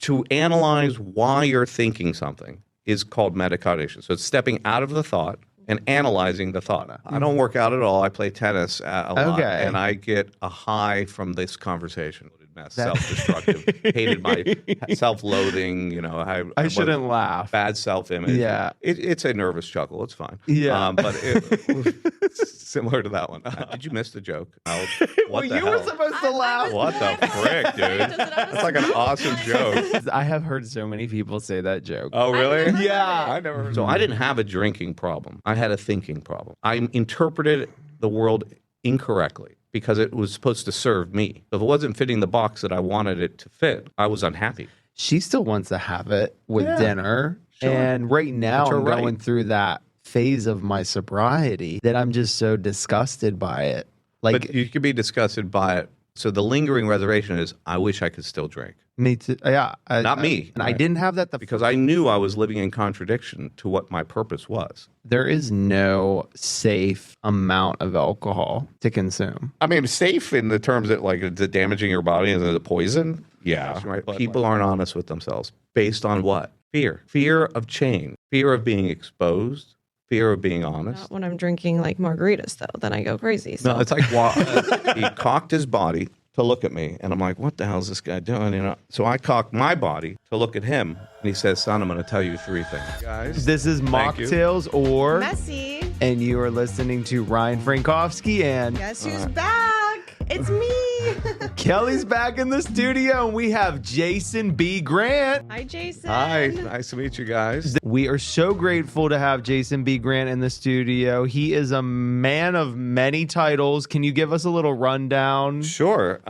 to analyze why you're thinking something is called metacognition. So it's stepping out of the thought and analyzing the thought. I don't work out at all. I play tennis a lot, and I get a high from this conversation. Self-destructive, hated my self-loathing. You know, I shouldn't laugh. Bad self-image. Yeah, it's a nervous chuckle. It's fine. Yeah, but it's similar to that one. Did you miss the joke? What the hell? Were supposed to laugh. What the frick, dude? That's like an awesome joke. I have heard so many people say that joke. Oh, really? Yeah, I never. So I didn't have a drinking problem. I had a thinking problem. I interpreted the world incorrectly, because it was supposed to serve me. If it wasn't fitting the box that I wanted it to fit, I was unhappy. She still wants to have it with dinner. Sure. And right now I'm going through that phase of my sobriety that I'm just so disgusted by it. Like, but you could be disgusted by it. So the lingering reservation is, I wish I could still drink. Me too. Yeah. Not me. And I didn't have that because I knew I was living in contradiction to what my purpose was. There is no safe amount of alcohol to consume. I mean, safe in the terms that, like, is it damaging your body? Is it poison? Yeah. Right. People aren't honest with themselves. Based on what? Fear. Fear of change. Fear of being exposed. Fear of being honest. Not when I'm drinking like margaritas, though, then I go crazy. So. No, it's like he cocked his body to look at me, and I'm like, what the hell is this guy doing? You know. So I cocked my body to look at him, and he says, son, I'm going to tell you 3 things. Guys, this is Mocktails or Messy. And you are listening to Ryan Frankowski and guess who's back? It's me. Kelly's back in the studio, and we have Jason B. Grant. Hi, Jason. Hi, nice to meet you guys. We are so grateful to have Jason B. Grant in the studio. He is a man of many titles. Can you give us a little rundown? Sure.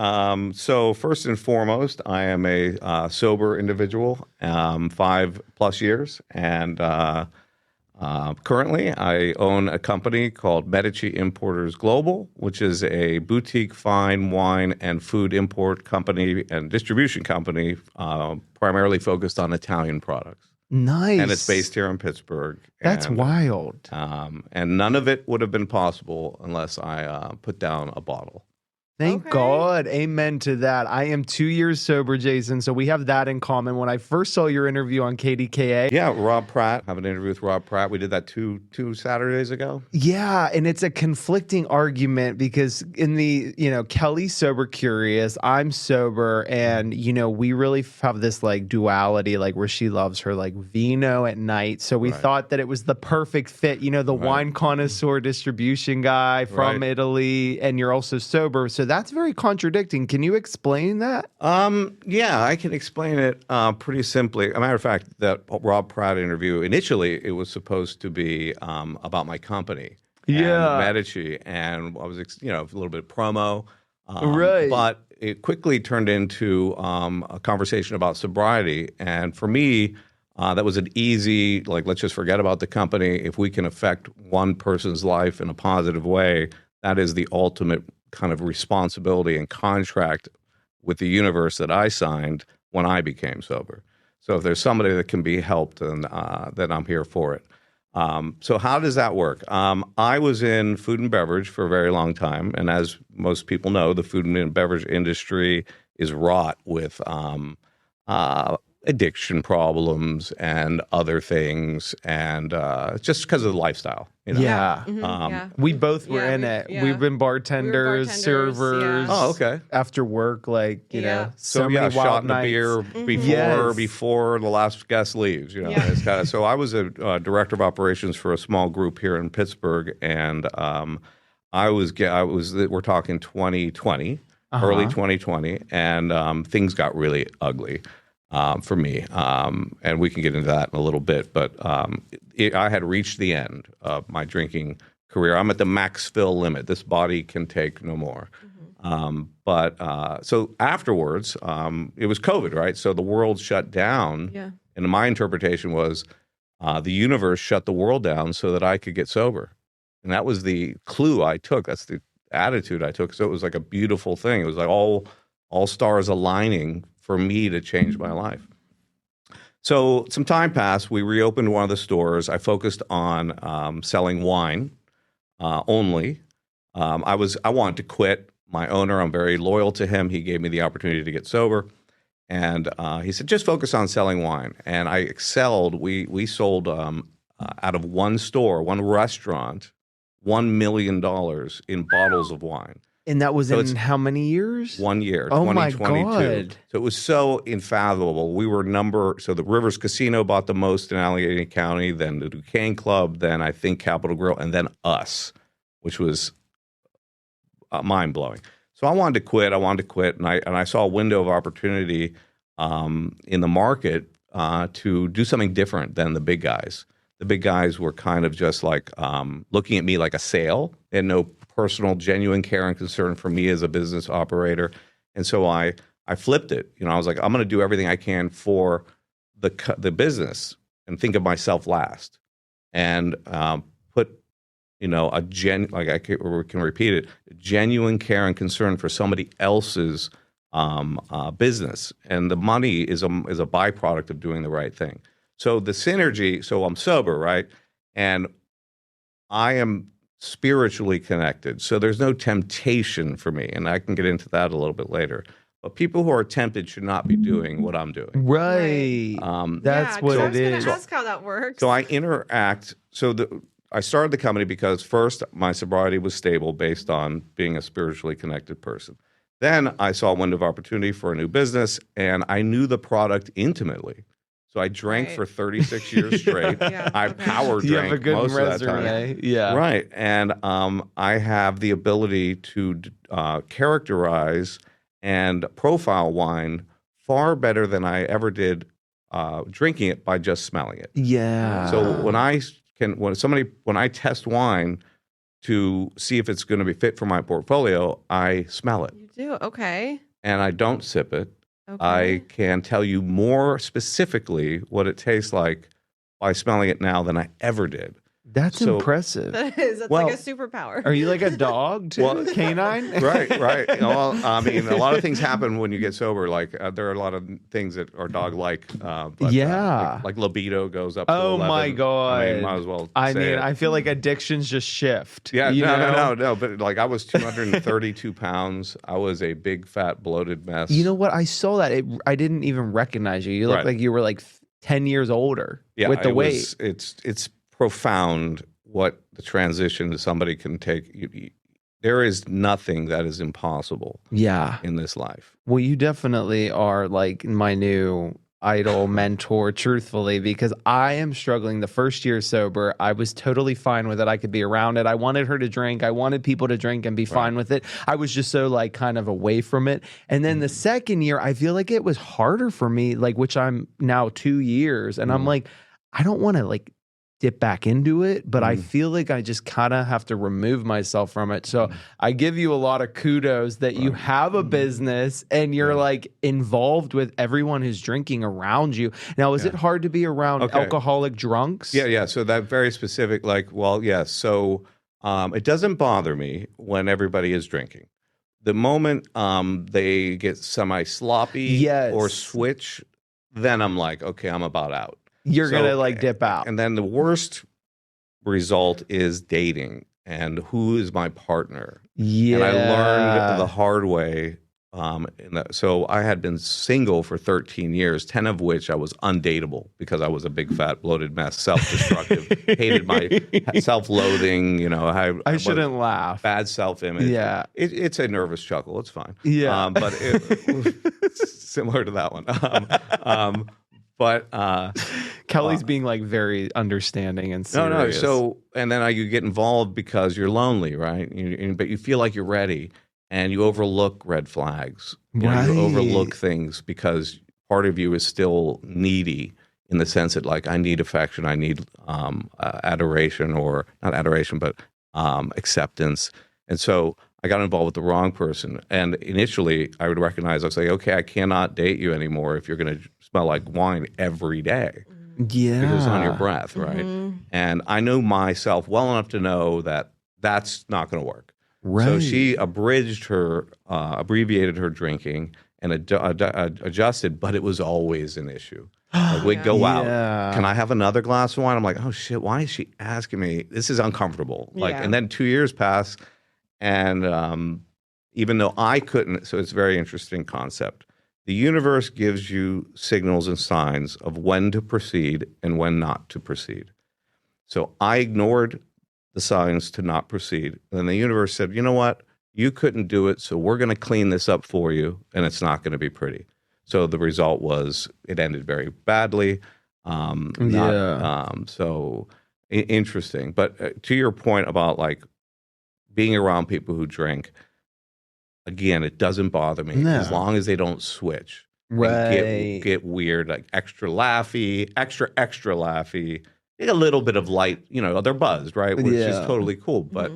So first and foremost, I am a sober individual, 5+ years, and currently, I own a company called Medici Importers Global, which is a boutique fine wine and food import company and distribution company, primarily focused on Italian products. Nice. And it's based here in Pittsburgh. That's wild. And none of it would have been possible unless I put down a bottle. Thank God. Amen to that. I am 2 years sober, Jason, so we have that in common. When I first saw your interview on KDKA. Yeah, Rob Pratt. I have an interview with Rob Pratt. We did that two Saturdays ago. Yeah, and it's a conflicting argument because in the, Kelly's sober curious, I'm sober, and, we really have this like duality, like where she loves her like vino at night. So we thought that it was the perfect fit, the wine connoisseur distribution guy from Italy, and you're also sober. So that's very contradicting. Can you explain that? Yeah, I can explain it pretty simply. As a matter of fact, that Rob Pratt interview, initially it was supposed to be about my company, Medici, and I was, a little bit of promo, but it quickly turned into a conversation about sobriety, and for me, that was an easy, like, let's just forget about the company. If we can affect one person's life in a positive way, that is the ultimate kind of responsibility and contract with the universe that I signed when I became sober. So if there's somebody that can be helped, then I'm here for it. So how does that work? I was in food and beverage for a very long time, and as most people know, the food and beverage industry is wrought with addiction problems and other things, and just because of the lifestyle. Yeah. We both were in it. Yeah. We've been bartenders, servers. Oh, okay. After work, like, so many shot in nights. a beer before the last guest leaves. It's kind of, so I was a director of operations for a small group here in Pittsburgh, and we're talking 2020, early 2020, and things got really ugly. For me, and we can get into that in a little bit, but I had reached the end of my drinking career. I'm at the max fill limit. This body can take no more. So afterwards, it was COVID, right? So the world shut down. Yeah. And my interpretation was the universe shut the world down so that I could get sober. And that was the clue I took. That's the attitude I took. So it was like a beautiful thing. It was like all stars aligning for me to change my life. So some time passed. We reopened one of the stores. I focused on selling wine only. I wanted to quit. My owner, I'm very loyal to him. He gave me the opportunity to get sober. And he said, just focus on selling wine. And I excelled. We sold out of one store, one restaurant, $1 million in bottles of wine. And that was in how many years? 1 year, Oh my 2022. God. So it was so unfathomable. We were so the Rivers Casino bought the most in Allegheny County, then the Duquesne Club, then I think Capitol Grill, and then us, which was mind-blowing. So I wanted to quit. And I saw a window of opportunity in the market to do something different than the big guys. The big guys were kind of just like looking at me like a sale and no personal, genuine care and concern for me as a business operator. And so I flipped it. I was like, I'm going to do everything I can for the business and think of myself last, and put we can repeat it, genuine care and concern for somebody else's business, and the money is a byproduct of doing the right thing. So the synergy. So I'm sober, right, and I am spiritually connected. So there's no temptation for me, and I can get into that a little bit later. But people who are tempted should not be doing what I'm doing. Right. That's what it is. I was going to ask how that works. So I interact. I started the company because first my sobriety was stable based on being a spiritually connected person. Then I saw a window of opportunity for a new business, and I knew the product intimately. So I drank for 36 years straight. I power drank you have a good most resume. of that time. Yeah. Right. And I have the ability to characterize and profile wine far better than I ever did drinking it by just smelling it. Yeah. So when I test wine to see if it's going to be fit for my portfolio, I smell it. You do? Okay. And I don't sip it. Okay. I can tell you more specifically what it tastes like by smelling it now than I ever did. That's impressive. That is. That's like a superpower. Are you like a dog too? Well, canine? Right. Well, I mean, a lot of things happen when you get sober. Like there are a lot of things that are dog-like. Like libido goes up to 11. My God. I mean, might as well I say it. I feel like addictions just shift. Yeah, no. But like I was 232 pounds. I was a big, fat, bloated mess. You know what? I saw that. I didn't even recognize you. You look like you were like 10 years older with the weight. It's profound what the transition to somebody can take. There is nothing that is impossible in this life. Well, you definitely are like my new idol mentor, truthfully, because I am struggling. The first year sober, I was totally fine with it. I could be around it. I wanted her to drink. I wanted people to drink and be fine with it. I was just so like kind of away from it. And then the second year, I feel like it was harder for me, like, which I'm now 2 years. And I'm like, I don't want to like dip back into it, but I feel like I just kind of have to remove myself from it. So I give you a lot of kudos that you have a business and you're like involved with everyone who's drinking around you. Now, is it hard to be around alcoholic drunks? Yeah. So that very specific, yes. So it doesn't bother me when everybody is drinking. The moment they get semi-sloppy or switch, then I'm like, okay, I'm about out. You're going to like dip out. And then the worst result is dating and who is my partner. Yeah. And I learned the hard way. So I had been single for 13 years, 10 of which I was undateable because I was a big, fat, bloated mess, self-destructive, hated my self-loathing. I shouldn't laugh. Bad self-image. Yeah. It's a nervous chuckle. It's fine. Yeah. But it's similar to that one. But Kelly's being like very understanding and serious. So and then you get involved because you're lonely, right? But you feel like you're ready, and you overlook red flags. You overlook things because part of you is still needy in the sense that like I need affection, I need adoration, or not adoration, but acceptance. And so I got involved with the wrong person. And initially, I would recognize, I would say, okay, I cannot date you anymore if you're going to smell like wine every day. Yeah. Because it's on your breath, right? And I know myself well enough to know that that's not going to work. Right. So she abbreviated her drinking and adjusted, but it was always an issue. Like we'd go out. Can I have another glass of wine? I'm like, oh shit, why is she asking me? This is uncomfortable. And then 2 years pass. And even though I couldn't, so it's a very interesting concept. The universe gives you signals and signs of when to proceed and when not to proceed. So I ignored the signs to not proceed. And then the universe said, you know what? You couldn't do it, so we're going to clean this up for you, and it's not going to be pretty. So the result was it ended very badly. Interesting. But to your point about like being around people who drink, again, it doesn't bother me as long as they don't switch. Right. Get weird, like extra laughy, extra laughy. A little bit of light, they're buzzed, right? Which is totally cool. But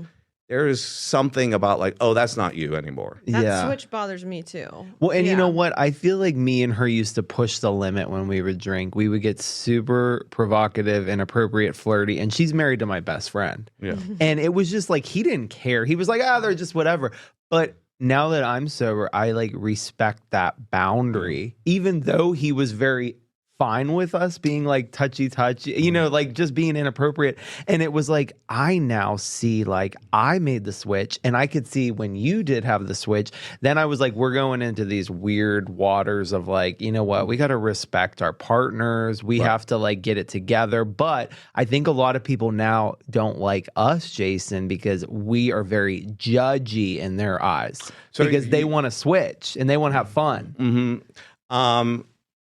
there is something about like, oh, that's not you anymore. That switch bothers me too. Well, and you know what? I feel like me and her used to push the limit when we would drink. We would get super provocative, inappropriate, flirty. And she's married to my best friend. Yeah. And it was just like, he didn't care. He was like, they're just whatever. But now that I'm sober, I like respect that boundary, even though he was very fine with us being like touchy, like just being inappropriate. And it was like, I now see like I made the switch, and I could see when you did have the switch. Then I was like, we're going into these weird waters of like, you know what, we got to respect our partners. We have to like get it together. But I think a lot of people now don't like us, Jason, because we are very judgy in their eyes, because they want to switch and they want to have fun.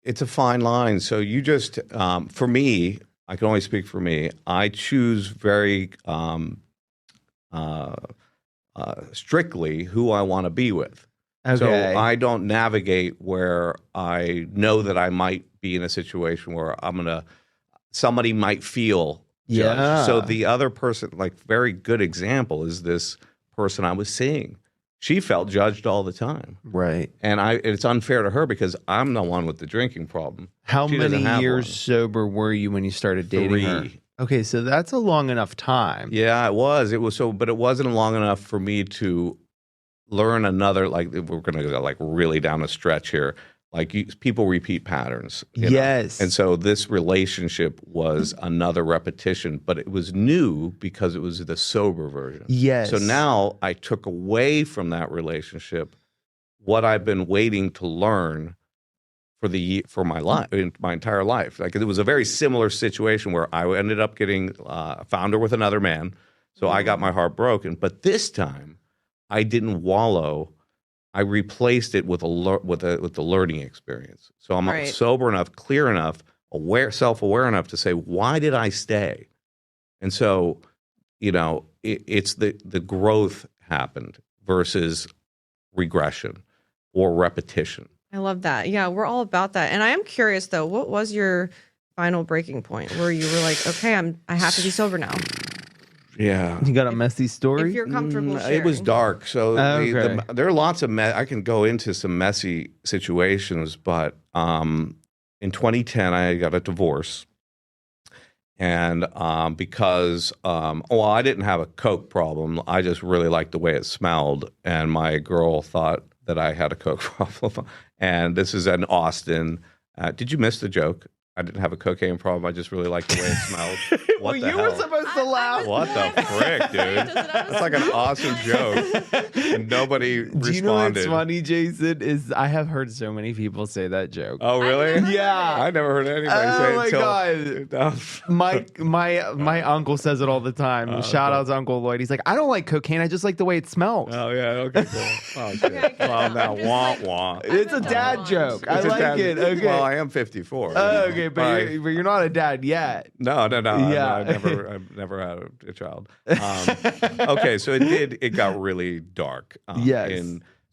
It's a fine line. So you just, for me, I can only speak for me. I choose very strictly who I want to be with. Okay. So I don't navigate where I know that I might be in a situation where somebody might feel judged. Yeah. So the other person, like very good example is this person I was seeing. She felt judged all the time. Right. And it's unfair to her because I'm the one with the drinking problem. How She doesn't many have years one. sober were you when you started dating her? 3. Okay, so that's a long enough time. Yeah, it was. It was but it wasn't long enough for me to learn another, like, we're going to go like really down a stretch here. Like people repeat patterns. Yes. And so this relationship was another repetition, but it was new because it was the sober version. Yes. So now I took away from that relationship what I've been waiting to learn for my life, my entire life. Like it was a very similar situation where I ended up found her with another man. So I got my heart broken. But this time I didn't wallow. I replaced it with the learning experience. So I'm sober enough, clear enough, self-aware enough to say, why did I stay? And so, it's the growth happened versus regression or repetition. I love that. Yeah, we're all about that. And I am curious though, what was your final breaking point where you were like, okay, I have to be sober now? Yeah. You got a messy story? If you're comfortable sharing. It was dark. So there are lots of I can go into some messy situations, but in 2010, I got a divorce. And because, I didn't have a Coke problem. I just really liked the way it smelled. And my girl thought that I had a Coke problem. And this is in Austin. Did you miss the joke? I didn't have a cocaine problem. I just really liked the way it smelled. What the hell? Were supposed to laugh. What the frick, dude? That's like an awesome joke. And nobody responded. Do you know what's funny, Jason? Is I have heard so many people say that joke. Oh, really? Yeah. I never heard anybody say it. Oh my God. My uncle says it all the time. Shout out to Uncle Lloyd. He's like, I don't like cocaine. I just like the way it smells. Oh, yeah. Okay, cool. Oh, shit. Well, now, wah. It's a dad joke. I like it. Okay. Well, I am 54. Okay, but you're not a dad yet. No. Yeah. I've never had a child. Okay, so it got really dark. Yes.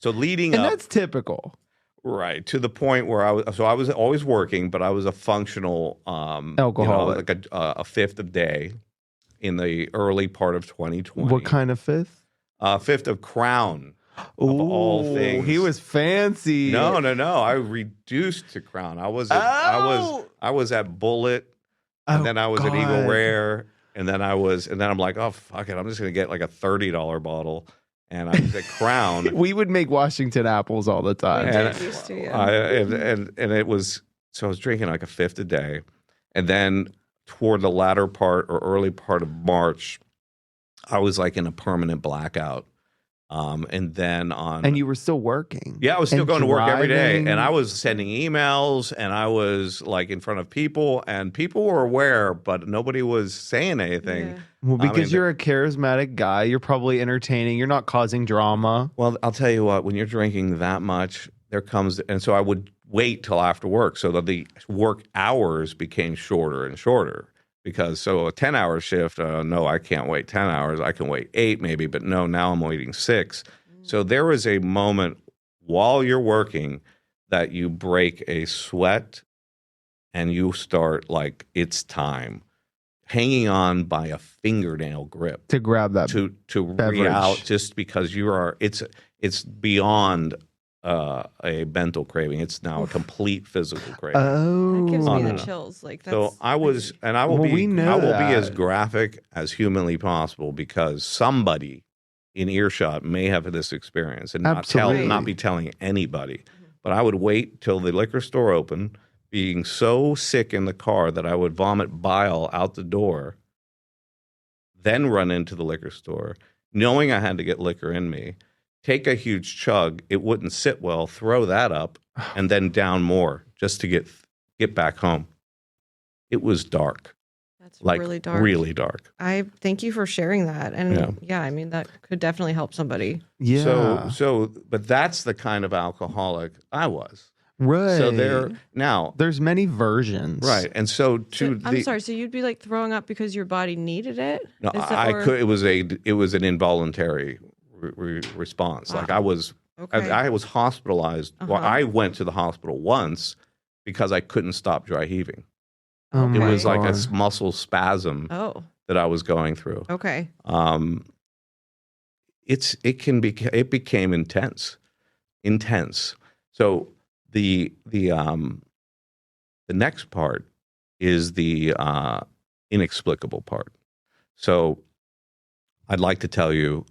So leading up, and that's typical. Right, to the point where I was always working, but I was a functional alcoholic, like a fifth of day in the early part of 2020. What kind of fifth? Fifth of Crown. Of all things, he was fancy. No. I reduced to Crown. I was at Bullet, and then I was at Eagle Rare, and then I'm like, oh fuck it, I'm just gonna get like a $30 bottle, and I was at Crown. We would make Washington apples all the time, and it was so I was drinking like a fifth a day, and then toward the latter part or early part of March, I was like in a permanent blackout. And then on... And you were still working. Yeah, I was still going to work every day. driving. And I was sending emails, and I was like in front of people, and people were aware, but nobody was saying anything. Yeah. Well, I because mean, you're a charismatic guy, you're probably entertaining. You're not causing drama. Well, I'll tell you what, when you're drinking that much, there comes... And so I would wait till after work so that the work hours became shorter and shorter. Because so a 10-hour shift, no, I can't wait 10 hours. I can wait 8 maybe, but no, now I'm waiting 6. So there was a moment while you're working that you break a sweat and you start like, it's time. Hanging on by a fingernail grip To grab that. to beverage. reach out just because you are, it's beyond a mental craving. It's now a complete physical craving. Oh. That gives me no. the chills. Like that's, So I was, and I will Well, be, we know I will be that. as graphic as humanly possible because somebody in earshot may have this experience and Absolutely. not be telling anybody. But I would wait till the liquor store opened, being so sick in the car that I would vomit bile out the door, then run into the liquor store, knowing I had to get liquor in me, take a huge chug, it wouldn't sit well, throw that up, and then down more just to get back home. It was dark. that's Like really dark. really dark. I thank you for sharing that. And Yeah. I mean that could definitely help somebody. Yeah. But that's the kind of alcoholic I was. right. So there's There's many versions. right, and so So, to I'm sorry. So you'd be like throwing up because your body needed it? no, Is that I or- could. It was an involuntary response. Like Wow. I was Okay. I was hospitalized. Well, Uh-huh. I went to the hospital once because I couldn't stop dry heaving. Oh It my was like a God. muscle spasm Oh, that I was going through. okay. It became intense. So the next part is the inexplicable part. So I'd like to tell you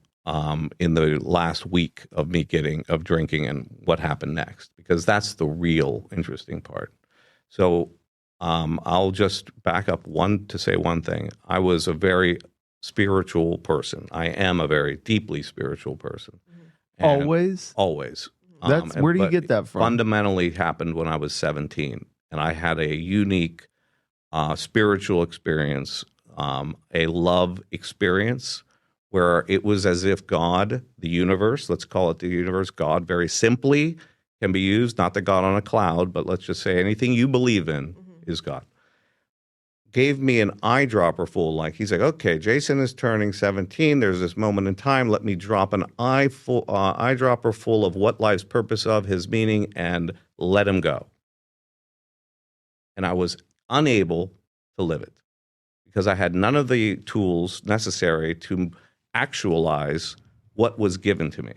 in the last week of me of drinking and what happened next, because that's the real interesting part. So I'll just back up to say one thing. I was a very spiritual person. I am a very deeply spiritual person. And Always. Always. That's where do you But get that from? Fundamentally happened when I was 17, and I had a unique spiritual experience, a love experience, where it was as if God, the universe, let's call it the universe, God, very simply can be used, not the God on a cloud, but let's just say anything you believe in is God. Gave me an eyedropper full, like he's like, okay, Jason is turning 17. There's this moment in time. Let me drop an eyedropper full of what life's purpose of, his meaning, and let him go. And I was unable to live it because I had none of the tools necessary to actualize what was given to me.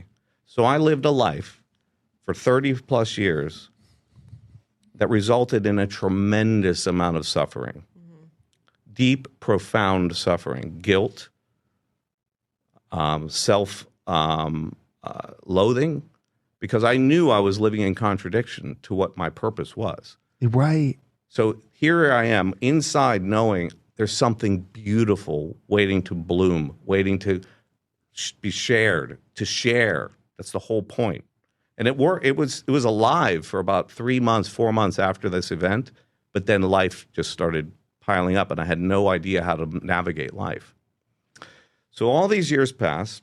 So I lived a life for 30 plus years that resulted in a tremendous amount of suffering. Deep, profound suffering, guilt, self-loathing, because I knew I was living in contradiction to what my purpose was. Right. So here I am inside knowing there's something beautiful waiting to bloom, waiting to be shared, to share. That's the whole point. And it worked. It was alive for about 3 months, 4 months after this event, but then life just started piling up, and I had no idea how to navigate life. So all these years pass,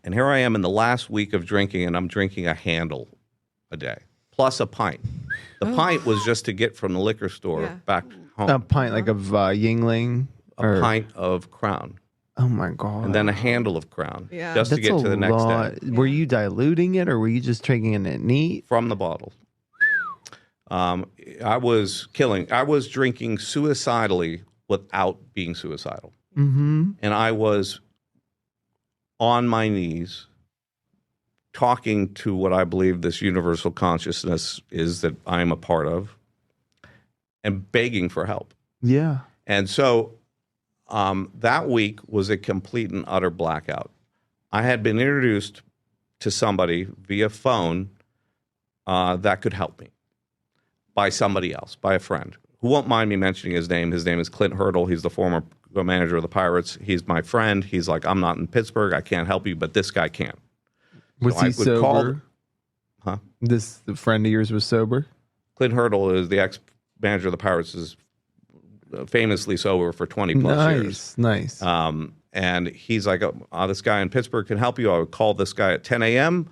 and here I am in the last week of drinking, and I'm drinking a handle a day, plus a pint. The pint was just to get from the liquor store back home. A pint like of Yingling. A pint of Crown, Oh my God. and then a handle of Crown, Yeah. just to That's get a to the next lot. day Were you diluting it or were you just drinking it neat? from the bottle. I was drinking suicidally without being suicidal. Mm-hmm. And I was on my knees talking to what I believe this universal consciousness is that I am a part of and begging for help. Yeah. And so that week was a complete and utter blackout. I had been introduced to somebody via phone that could help me by somebody else, by a friend who won't mind me mentioning his name. His name is Clint Hurdle. He's the former manager of the Pirates. He's my friend. He's like, I'm not in Pittsburgh. I can't help you, but this guy can. Was I he would sober? Huh? This friend of yours was sober? Clint Hurdle is the ex-manager of the Pirates, is famously sober for 20 plus years. Nice. And he's like, oh, this guy in Pittsburgh can help you. I would call this guy at 10 a.m.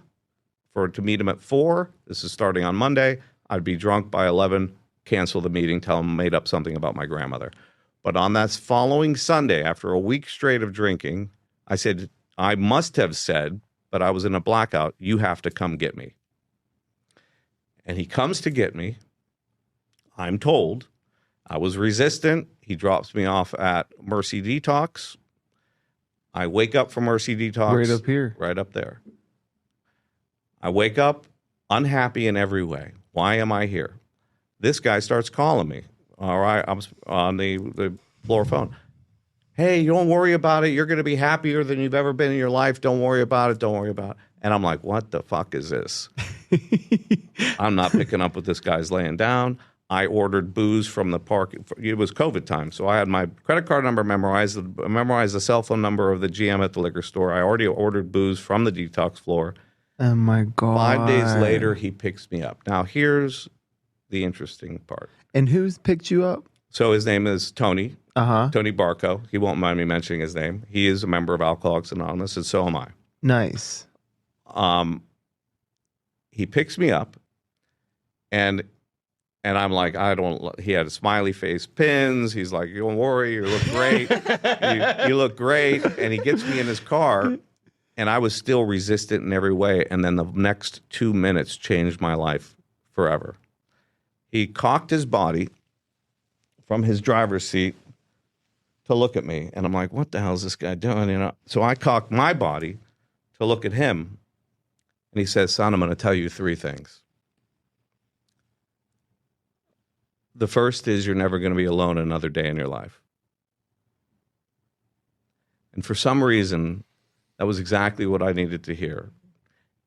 to meet him at 4. This is starting on Monday. I'd be drunk by 11, cancel the meeting, tell him I made up something about my grandmother. But on that following Sunday, after a week straight of drinking, I said, I must have said, but I was in a blackout, you have to come get me. And he comes to get me. I'm told. I was resistant. He drops me off at Mercy Detox. I wake up from Mercy Detox. Right up here. Right up there. I wake up unhappy in every way. Why am I here? This guy starts calling me. All right, I'm on the floor phone. Hey, don't worry about it. You're going to be happier than you've ever been in your life. Don't worry about it. Don't worry about it. And I'm like, what the fuck is this? I'm not picking up what this guy's laying down. I ordered booze from the park. It was COVID time, so I had my credit card number memorized the cell phone number of the GM at the liquor store. I already ordered booze from the detox floor. Oh, my God. 5 days later, he picks me up. Now, here's the interesting part. And who's picked you up? So his name is Tony. Uh-huh. Tony Barco. He won't mind me mentioning his name. He is a member of Alcoholics Anonymous, and so am I. Nice. He picks me up, and I'm like, he had a smiley face pins. He's like, don't worry, you look great. you look great. And he gets me in his car, and I was still resistant in every way. And then the next 2 minutes changed my life forever. He cocked his body from his driver's seat to look at me. And I'm like, what the hell is this guy doing? You know? So I cocked my body to look at him. And he says, son, I'm going to tell you 3 things. The first is you're never going to be alone another day in your life. And for some reason, that was exactly what I needed to hear.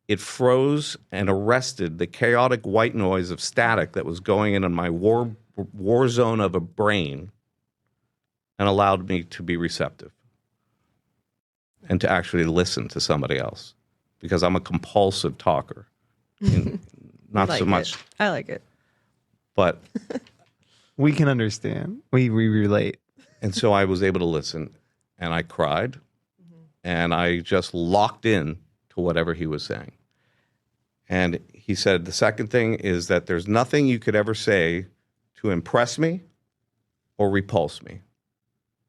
It froze and arrested the chaotic white noise of static that was going in my war zone of a brain and allowed me to be receptive and to actually listen to somebody else, because I'm a compulsive talker. Not like so much. I like it. But we can understand. We relate. And so I was able to listen, and I cried, and I just locked in to whatever he was saying. And he said, the second thing is that there's nothing you could ever say to impress me or repulse me.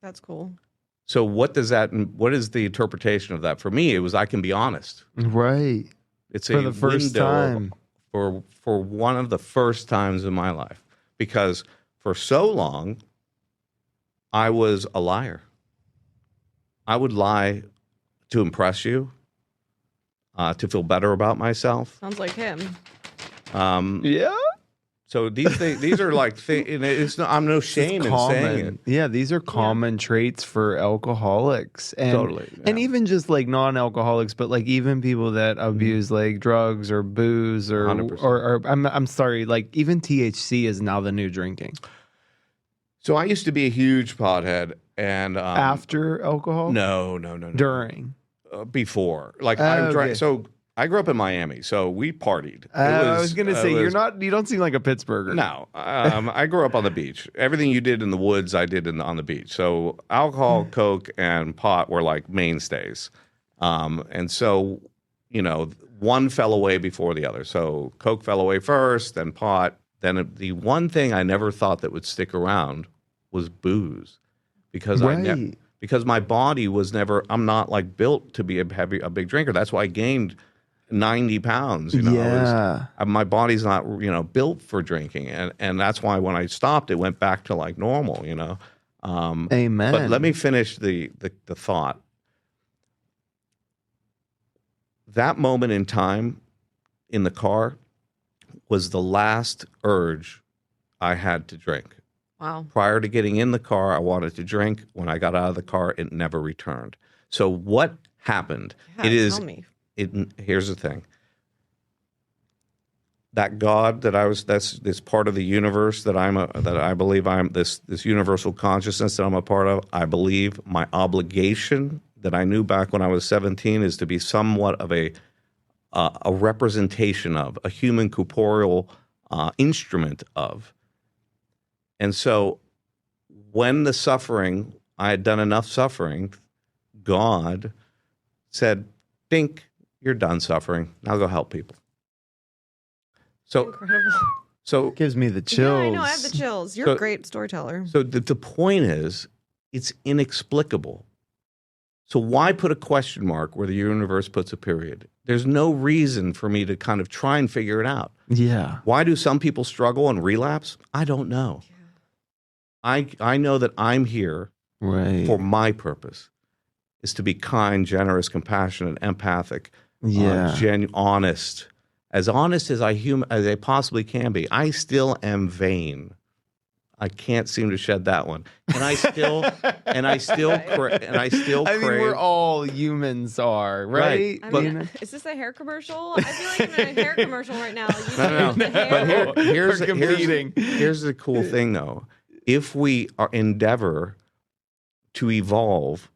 That's cool. So what is the interpretation of that? For me, it was, I can be honest. Right. It's for the first time. For one of the first times in my life. Because for so long, I was a liar. I would lie to impress you, to feel better about myself. Sounds like him. Yeah. So these are like things. I'm no shame in saying it. Yeah, these are common traits for alcoholics, and Totally, yeah. and even just like non-alcoholics, but like even people that abuse like drugs or booze or 100%. or I'm sorry, like even THC is now the new drinking. So I used to be a huge pothead, and After alcohol? No. During. Before, like okay. So I grew up in Miami, so we partied. I was gonna say you don't seem like a Pittsburgher. No, I grew up on the beach. Everything you did in the woods, I did on the beach. So alcohol, coke, and pot were like mainstays. And so, one fell away before the other. So coke fell away first, then pot. Then the one thing I never thought that would stick around was booze, because because my body was never. I'm not like built to be a big drinker. That's why I gained 90 pounds. My body's not built for drinking, and that's why when I stopped, it went back to like normal. Amen. But let me finish the thought. That moment in time in the car was the last urge I had to drink. Wow. Prior to getting in the car, I wanted to drink. When I got out of the car, it never returned. So what happened? Tell me. Here's the thing. That God that's this part of the universe that I believe I'm this universal consciousness that I'm a part of. I believe my obligation that I knew back when I was 17 is to be somewhat of a a representation of, a human corporeal instrument of. And so when the suffering, I had done enough suffering, God said, Dink, you're done suffering. Now go help people. So, Incredible. So gives me the chills. Yeah, I know. I have the chills. You're a great storyteller. So the point is, it's inexplicable. So why put a question mark where the universe puts a period? There's no reason for me to kind of try and figure it out. Yeah. Why do some people struggle and relapse? I don't know. Yeah. I know that I'm here for my purpose, is to be kind, generous, compassionate, empathic, honest. As honest as I possibly can be. I still am vain. I can't seem to shed that one, and I still crave. I mean, we're all humans, right? I mean, is this a hair commercial? I feel like I'm in a hair commercial right now. No. But here's the cool thing, though. If we endeavor to evolve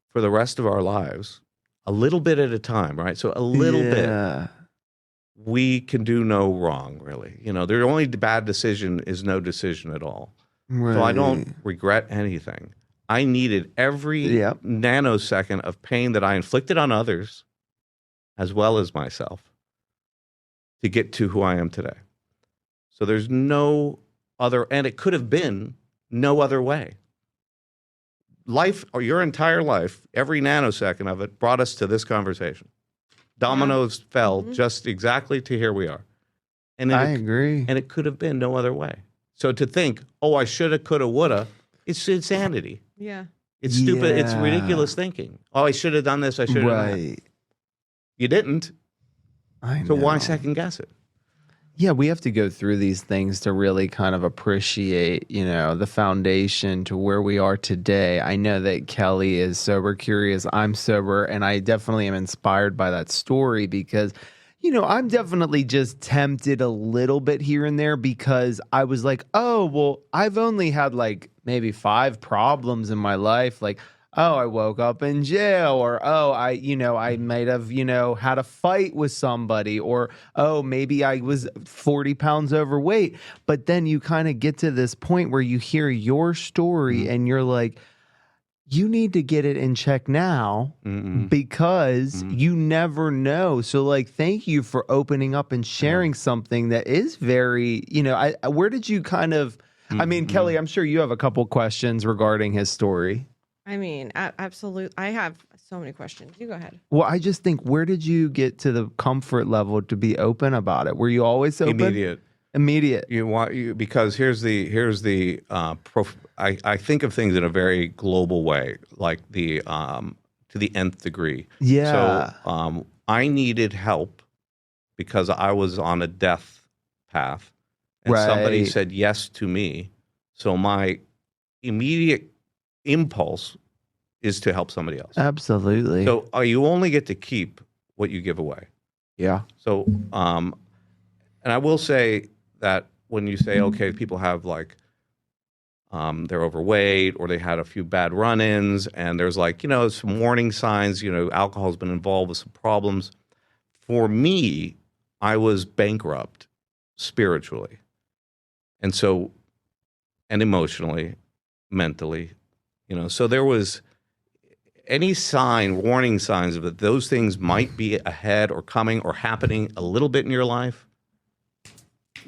for the rest of our lives, a little bit at a time, right? So a little bit. We can do no wrong, really. The only bad decision is no decision at all. Right. So I don't regret anything. I needed every nanosecond of pain that I inflicted on others, as well as myself, to get to who I am today. So there's no other, and it could have been no other way. Life, or your entire life, every nanosecond of it brought us to this conversation. Dominoes fell just exactly to here we are. And I agree. And it could have been no other way. So to think, I shoulda, coulda, woulda, it's insanity. Yeah. It's stupid. It's ridiculous thinking. I should have done this. I should have done that. You didn't. So why second guess it? Yeah, we have to go through these things to really kind of appreciate, the foundation to where we are today. I know that Kelly is sober curious. I'm sober, and I definitely am inspired by that story because, I'm definitely just tempted a little bit here and there because I was like, I've only had like maybe 5 problems in my life. Like, I woke up in jail, or I might have had a fight with somebody, or maybe I was 40 pounds overweight. But then you kind of get to this point where you hear your story and you're like, you need to get it in check now because you never know. So like, thank you for opening up and sharing something that is very, where did you kind of, I mean, Kelly, I'm sure you have a couple questions regarding his story. I mean, absolutely. I have so many questions. You go ahead. Well, I just think, where did you get to the comfort level to be open about it? Were you always open? Immediate. Because here's the I think of things in a very global way, like to the nth degree. Yeah. So I needed help because I was on a death path, and somebody said yes to me. So my immediate impulse is to help somebody else. Absolutely. So you only get to keep what you give away. Yeah. So, and I will say that when you say, okay, people have like, they're overweight or they had a few bad run-ins and there's like, some warning signs, alcohol's been involved with some problems. For me, I was bankrupt spiritually. And so, and emotionally, mentally, so there was any warning signs of that those things might be ahead or coming or happening a little bit in your life.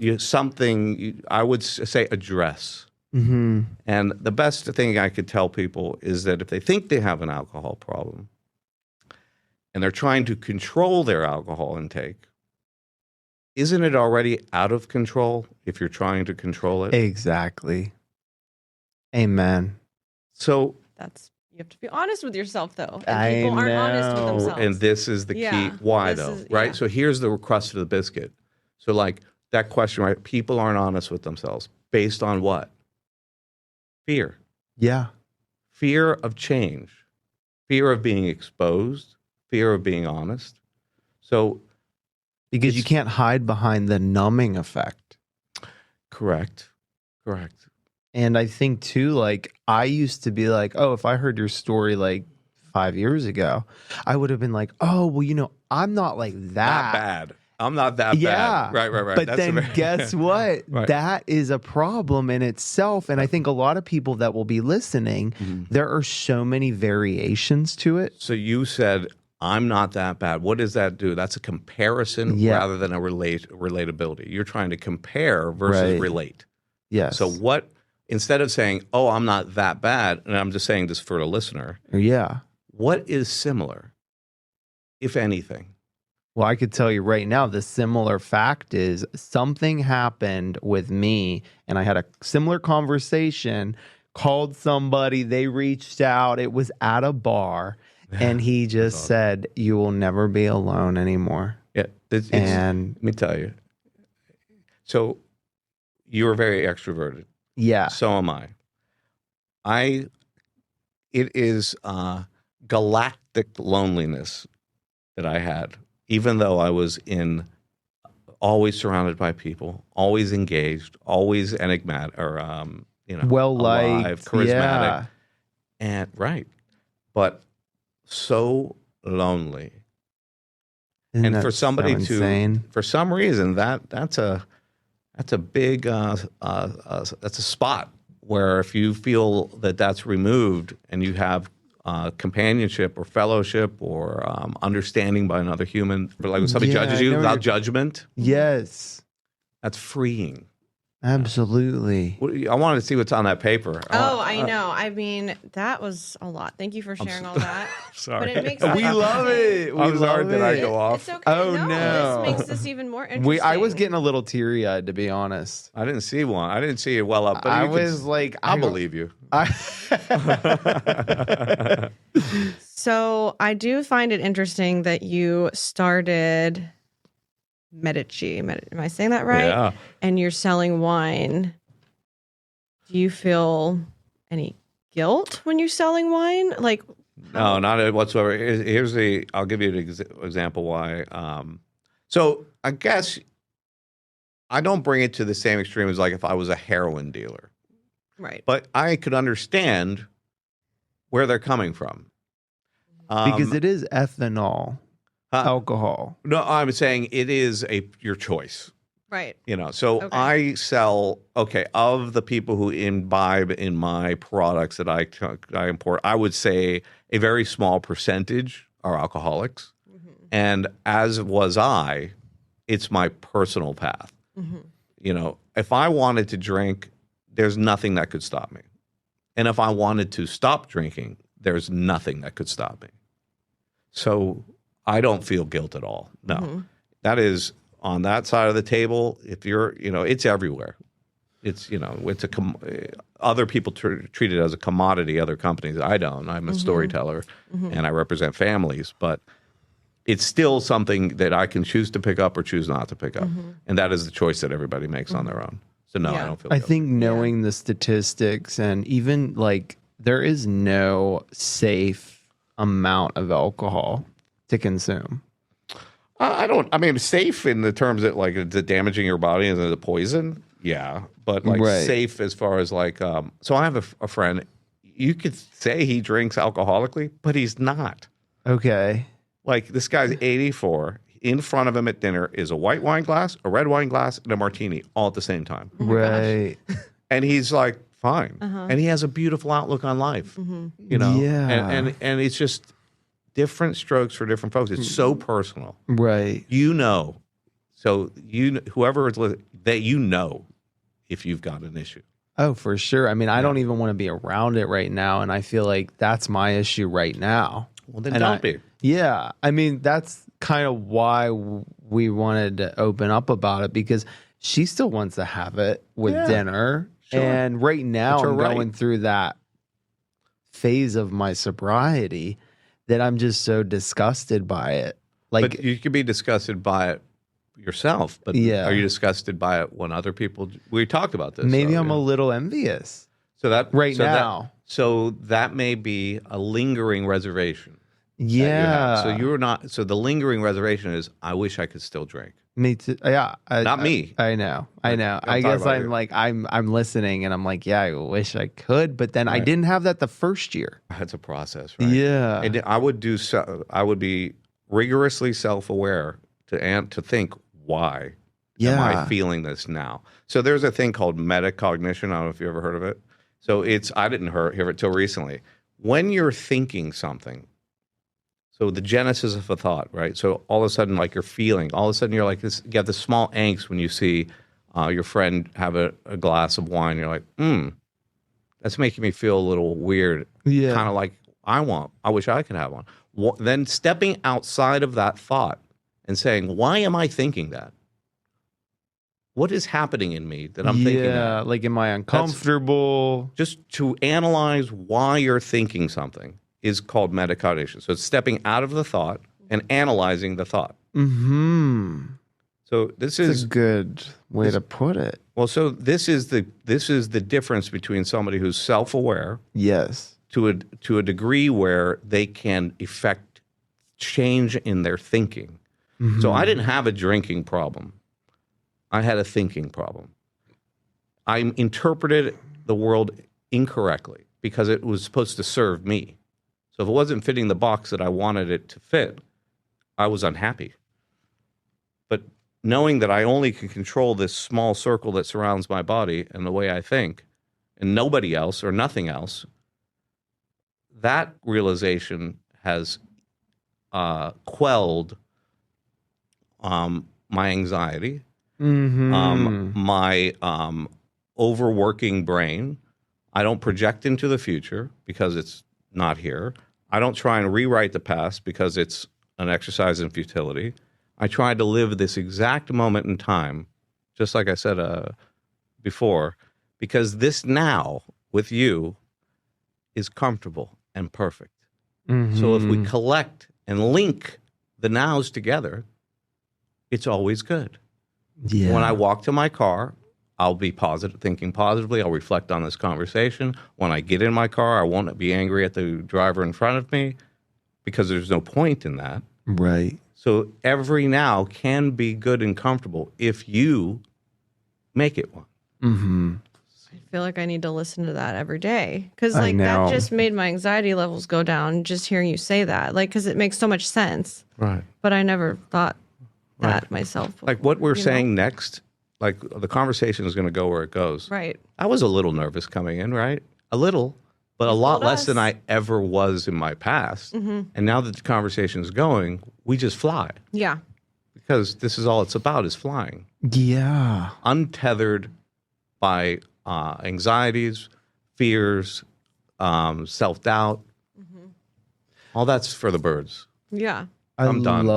I would say address. And the best thing I could tell people is that if they think they have an alcohol problem and they're trying to control their alcohol intake, isn't it already out of control if you're trying to control it? Exactly. Amen. So you have to be honest with yourself, though. And people aren't honest with themselves. And this is the key. Why, though? Right? Yeah. So here's the crust of the biscuit. So like that question, right? People aren't honest with themselves. Based on what? Fear. Yeah. Fear of change. Fear of being exposed. Fear of being honest. So because you can't hide behind the numbing effect. Correct. And I think too, like I used to be like, if I heard your story like 5 years ago, I would have been like, oh, well, you know, I'm not like that. Not bad. I'm not that Yeah. bad. Right. But That's then guess what? Right. That is a problem in itself. And I think a lot of people that will be listening, there are so many variations to it. So you said, I'm not that bad. What does that do? That's a comparison rather than a relatability. You're trying to compare versus relate. Yes. So what, instead of saying, oh, I'm not that bad, and I'm just saying this for the listener, Yeah. what is similar, if anything? Well, I could tell you right now, the similar fact is something happened with me, and I had a similar conversation, called somebody, they reached out, it was at a bar, and he just said, you will never be alone anymore. Yeah. And let me tell you. So you were very extroverted. yeah. So am I. It is galactic loneliness that I had, even though I was always surrounded by people, always engaged, always enigmatic, or Well-liked, alive, charismatic, yeah. and but so lonely. Isn't And that for somebody so insane? for some reason, that's a big that's a spot where if you feel that that's removed and you have companionship or fellowship or understanding by another human, like when somebody judges you without judgment, Yes. that's freeing. Absolutely. I wanted to see what's on that paper. I know. I mean, that was a lot. Thank you for sharing all that. Sorry. But it makes We love it. We I'm sorry love that I it. go off. It's okay. Oh, no. no. This makes this even more interesting. I was getting a little teary-eyed, to be honest. I didn't see one. I didn't see it well up. But I you could- was like, I'll believe you. So I do find it interesting that you started Medici. Am I saying that right? Yeah. And you're selling wine. Do you feel any guilt when you're selling wine? Like, No, not whatsoever. I'll give you an example why. So I guess I don't bring it to the same extreme as like if I was a heroin dealer, right. but I could understand where they're coming from. because it is ethanol, alcohol. No, I'm saying it is your choice. Right. So Okay. I sell, of the people who imbibe in my products that I import, I would say a very small percentage are alcoholics. Mm-hmm. And as was I, it's my personal path. Mm-hmm. If I wanted to drink, there's nothing that could stop me. And if I wanted to stop drinking, there's nothing that could stop me. So I don't feel guilt at all. No. Mm-hmm. That is on that side of the table. If you're, it's everywhere. It's, other people treat it as a commodity, other companies. I don't. I'm a storyteller and I represent families, but it's still something that I can choose to pick up or choose not to pick up. And that is the choice that everybody makes on their own. So no, I don't feel I guilty. think knowing the statistics and even like there is no safe amount of alcohol to consume. I mean, safe in the terms that like it's damaging your body and the poison. Yeah. But like safe as far as like, so I have a friend, you could say he drinks alcoholically, but he's not. Okay. Like this guy's 84. In front of him at dinner is a white wine glass, a red wine glass, and a martini all at the same time. Right. And he's like, fine. And he has a beautiful outlook on life. Yeah. And it's just different strokes for different folks. It's so personal. Right. So whoever is listening, that if you've got an issue. Oh, for sure. I mean, I don't even want to be around it right now. And I feel like that's my issue right now. Well, then don't be. Yeah. I mean, that's kind of why we wanted to open up about it because she still wants to have it with dinner. Sure. And right now That's her I'm right. going through that phase of my sobriety that I'm just so disgusted by it. Like, But you could be disgusted by it yourself. But Yeah. are you disgusted by it when other people? We talked about this. maybe so, I'm yeah. a little envious. So that right so now. so that may be a lingering reservation. you have. Yeah. So you're not. So the lingering reservation is, I wish I could still drink. Me too. Yeah. Not me. I know. I know. I'm I talking guess about I'm you. like I'm listening and I'm like, yeah, I wish I could, but then I Right. didn't have that the first year. That's a process, right? Yeah. And I would do. I would be rigorously self-aware to think, why am I Yeah. feeling this now? So there's a thing called metacognition. I don't know if you ever heard of it. So I didn't hear it till recently. When you're thinking something, so the genesis of a thought, right? So all of a sudden, like you're feeling, all of a sudden you're like this, you have this small angst when you see your friend have a glass of wine. You're like, that's making me feel a little weird. Yeah. Kind of like I wish I could have one. Then stepping outside of that thought and saying, why am I thinking that? What is happening in me that I'm thinking that? Yeah. Like, am I uncomfortable? Just to analyze why you're thinking something is called metacognition. So it's stepping out of the thought and analyzing the thought. Mm-hmm. So this That's is a good way to put it. well. So this is the difference between somebody who's self-aware Yes. to a degree where they can effect change in their thinking. Mm-hmm. So I didn't have a drinking problem. I had a thinking problem. I interpreted the world incorrectly because it was supposed to serve me. So if it wasn't fitting the box that I wanted it to fit, I was unhappy. But knowing that I only can control this small circle that surrounds my body and the way I think, and nobody else or nothing else, that realization has quelled my anxiety, my overworking brain. I don't project into the future because it's not here. I don't try and rewrite the past because it's an exercise in futility. I try to live this exact moment in time, just like I said before, because this now with you is comfortable and perfect. So if we collect and link the nows together, it's always good. Yeah. When I walk to my car, I'll be thinking positively. I'll reflect on this conversation. When I get in my car, I won't be angry at the driver in front of me because there's no point in that. Right. So every now can be good and comfortable if you make it one. Mm-hmm. I feel like I need to listen to that every day because I like know. that just made my anxiety levels go down just hearing you say that, like, because it makes so much sense, Right. but I never thought that myself before, Like what we're you know? saying next, like the conversation is going to go where it goes. Right. I was a little nervous coming in, right? A little, but a lot told less than us. I ever was in my past. And now that the conversation is going, we just fly Yeah. because this is all it's about is flying. Yeah. Untethered by anxieties, fears, self-doubt. All that's for the birds. Yeah. I'm done.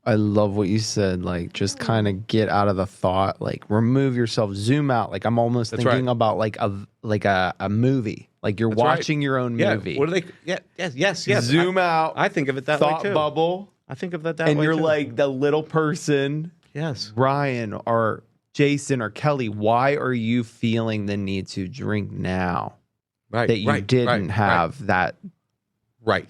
I love what you said. Like, just kind of get out of the thought. Like, remove yourself. Zoom out. Like, I'm almost That's thinking right. about like a movie. Like you're That's right. watching your own Yeah. movie. What are they? Yeah. Yes. Zoom out. I think of it that thought way too. bubble. I think of it that And way you're too. like the little person, yes. Ryan or Jason or Kelly. Why are you feeling the need to drink now Right. that you didn't have that Right.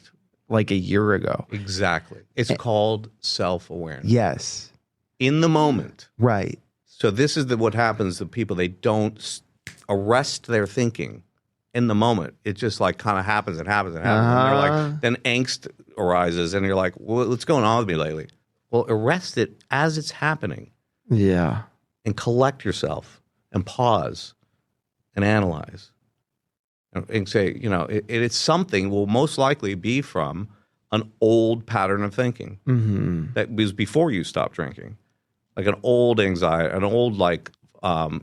like a year ago? Exactly. It's called self-awareness. Yes. In the moment. Right. So this is what happens to people. They don't arrest their thinking in the moment. It just like kind of happens and happens and happens. And they're like, then angst arises and you're like, well, what's going on with me lately? Well, arrest it as it's happening Yeah. and collect yourself and pause and analyze and say, it's something will most likely be from an old pattern of thinking that was before you stopped drinking, like an old anxiety, an old like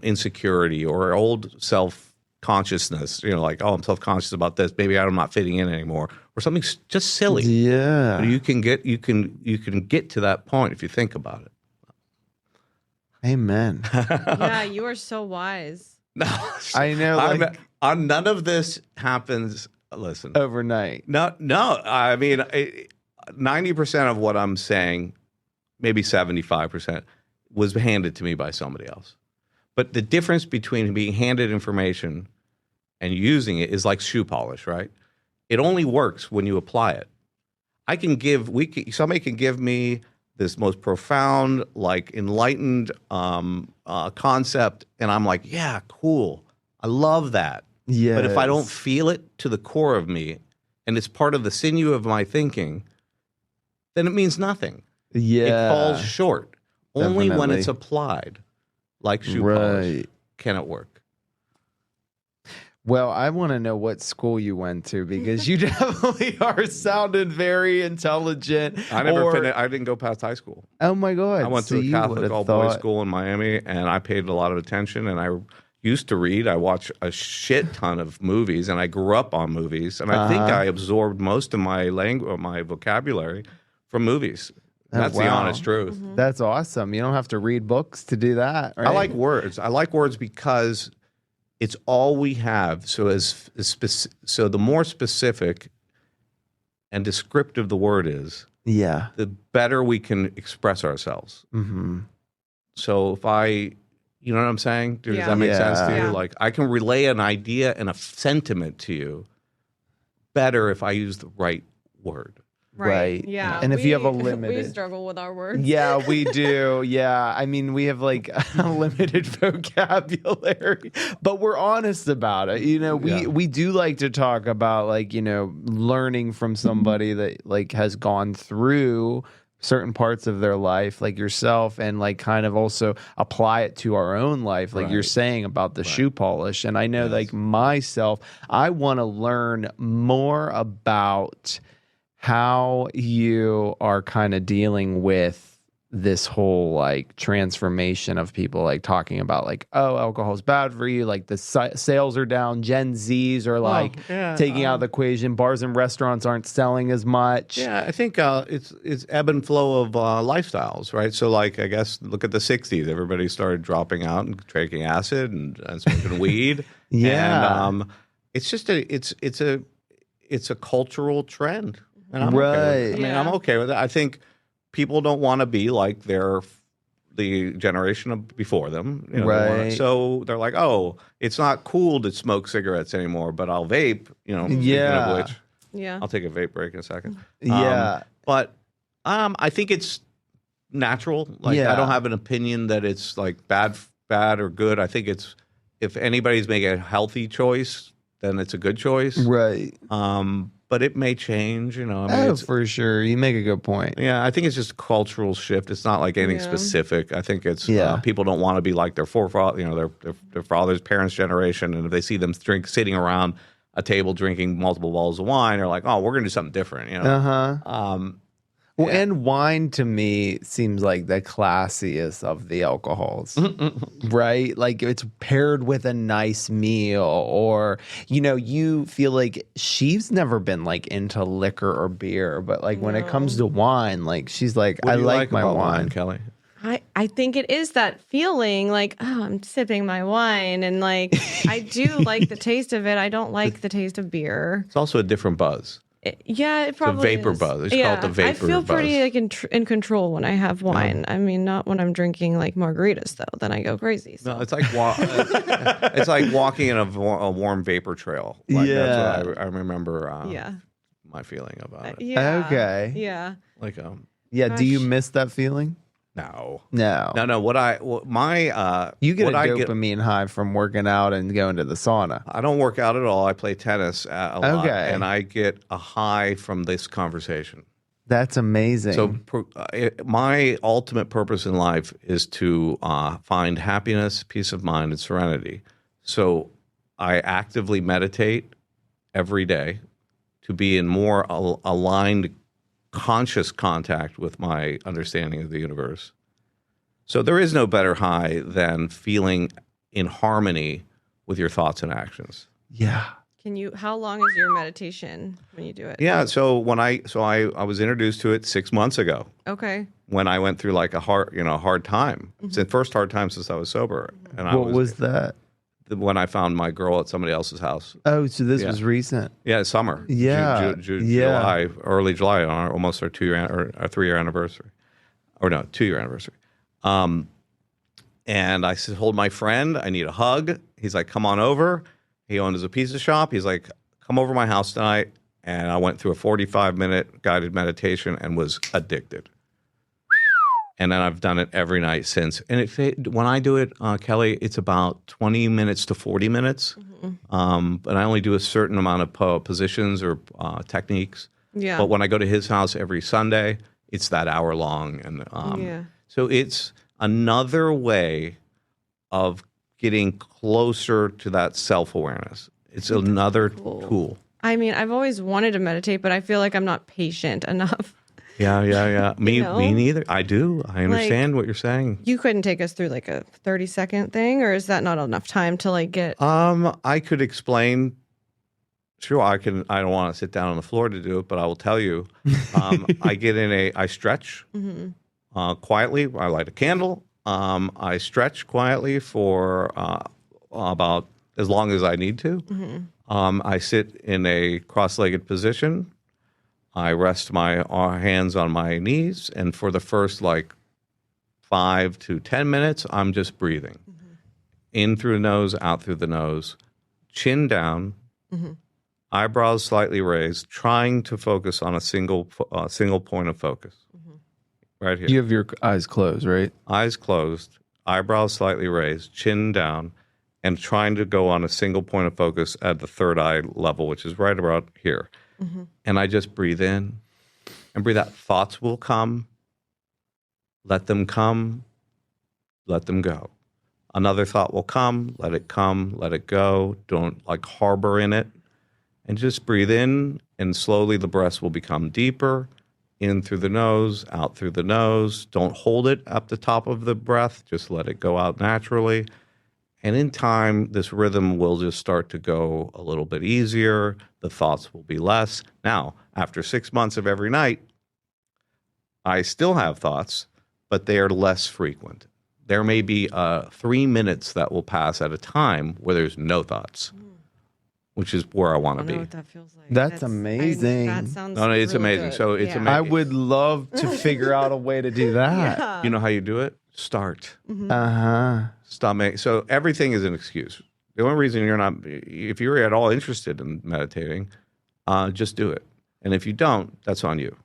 insecurity or old self-consciousness, like, oh, I'm self-conscious about this. Maybe I'm not fitting in anymore or something just silly. Yeah. You can get to that point if you think about it. Amen. Yeah. You are so wise. No, I know. None of this happens. Listen, Overnight. no. I mean, 90% of what I'm saying, maybe 75%, was handed to me by somebody else. But the difference between being handed information and using it is like shoe polish, right? It only works when you apply it. somebody can give me this most profound, like enlightened concept, and I'm like, yeah, cool, I love that. Yeah. But if I don't feel it to the core of me, and it's part of the sinew of my thinking, then it means nothing. Yeah. It falls short. Only when Definitely. it's applied, like shoe polish, can it work. Well, I want to know what school you went to because you definitely sounded very intelligent. I didn't go past high school. Oh my God! I went to a Catholic all-boys school in Miami, and I paid a lot of attention. And I used to read. I watched a shit ton of movies, and I grew up on movies. And I think I absorbed most of my my vocabulary from movies. That's the honest truth. Mm-hmm. That's awesome. You don't have to read books to do that. Right? I like words. I like words because it's all we have. So so the more specific and descriptive the word is, yeah, the better we can express ourselves. Mm-hmm. So if you know what I'm saying? Does that make sense to you? Yeah. Like I can relay an idea and a sentiment to you better if I use the right word. Right. Yeah. And if you have a we limited, struggle with our words. yeah, we do. Yeah, I mean, we have like a limited vocabulary, but we're honest about it. You know, we do like to talk about like learning from somebody that like has gone through certain parts of their life, like yourself, and like kind of also apply it to our own life, like you're saying about the shoe polish. And I know, like myself, I want to learn more about how you are kind of dealing with this whole like transformation of people like talking about like, oh, alcohol's bad for you, like the sales are down, Gen Zs are like taking out the equation, bars and restaurants aren't selling as much. Yeah, I think it's ebb and flow of lifestyles, right? So like I guess look at the 60s, everybody started dropping out and taking acid and smoking weed. Yeah. And it's just it's a cultural trend. And I'm okay with it. I mean, I'm okay with it. I think people don't want to be like the generation before them. So they're like, oh, it's not cool to smoke cigarettes anymore, but I'll vape. Speaking of which, I'll take a vape break in a second. But I think it's natural. Like I don't have an opinion that it's like bad or good. I think it's if anybody's making a healthy choice, then it's a good choice. Right. But it may change, I mean, for sure. You make a good point. Yeah, I think it's just a cultural shift. It's not like anything specific. I think it's people don't want to be like their forefathers, their fathers, parents' generation, and if they see them sitting around a table drinking multiple bottles of wine, they're like, oh, we're going to do something different. And wine to me seems like the classiest of the alcohols, right? Like it's paired with a nice meal, or you feel like she's never been like into liquor or beer, but like when it comes to wine, like she's like, I like my wine, Kelly. I think it is that feeling like, oh, I'm sipping my wine, and like I do like the taste of it. I don't like the taste of beer. It's also a different buzz. It probably it's a vapor is. buzz. It's called the vapor buzz. I feel pretty like in control when I have wine. I mean, not when I'm drinking like margaritas though. Then I go crazy. So. No, it's like it's like walking in a warm vapor trail. Like, that's what I remember. My feeling about it. Okay. Yeah. Like do you miss that feeling? No. You get a dopamine high from working out and going to the sauna. I don't work out at all. I play tennis a lot, and I get a high from this conversation. That's amazing. So my ultimate purpose in life is to find happiness, peace of mind, and serenity. So I actively meditate every day to be in more aligned conscious contact with my understanding of the universe. So there is no better high than feeling in harmony with your thoughts and actions. Yeah. How long is your meditation when you do it? Yeah, so I was introduced to it 6 months ago. Okay. When I went through like a hard time. It's the first hard time since I was sober. And what was that? When I found my girl at somebody else's house. Oh, so this was recent. Yeah, summer. Yeah. July, early July, on almost our 3-year anniversary. Or no, 2-year anniversary. And I told my friend, I need a hug. He's like, come on over. He owns a pizza shop. He's like, come over to my house tonight and I went through a 45-minute guided meditation and was addicted. And then I've done it every night since. And when I do it, Kelly, it's about 20 minutes to 40 minutes. But I only do a certain amount of positions or techniques. Yeah. But when I go to his house every Sunday, it's that hour long. And so it's another way of getting closer to that self-awareness. It's another tool. I mean, I've always wanted to meditate, but I feel like I'm not patient enough. Yeah. Me neither. I do. I understand what you're saying. You couldn't take us through like a 30-second thing, or is that not enough time to like get? I could explain. Sure, I can. I don't want to sit down on the floor to do it, but I will tell you. I stretch quietly. I light a candle. I stretch quietly for about as long as I need to. I sit in a cross-legged position. I rest my hands on my knees, and for the first 5 to 10 minutes, I'm just breathing. In through the nose, out through the nose, chin down, eyebrows slightly raised, trying to focus on a single point of focus. Right here. You have your eyes closed, right? Eyes closed, eyebrows slightly raised, chin down, and trying to go on a single point of focus at the third eye level, which is right about here. And I just breathe in and breathe out. Thoughts will come. Let them come. Let them go. Another thought will come. Let it come. Let it go. Don't harbor in it. And just breathe in, and slowly the breaths will become deeper. In through the nose, out through the nose. Don't hold it up the top of the breath. Just let it go out naturally. And in time, this rhythm will just start to go a little bit easier. The thoughts will be less. Now, after 6 months of every night, I still have thoughts, but they are less frequent. There may be 3 minutes that will pass at a time where there's no thoughts, which is where I want to be. I know what that feels like. That's amazing. That sounds No, it's really amazing. good. So it's amazing. I would love to figure out a way to do that. You know how you do it? Start. Uh-huh. So everything is an excuse. The only reason you're not, if you're at all interested in meditating, just do it. And if you don't, that's on you.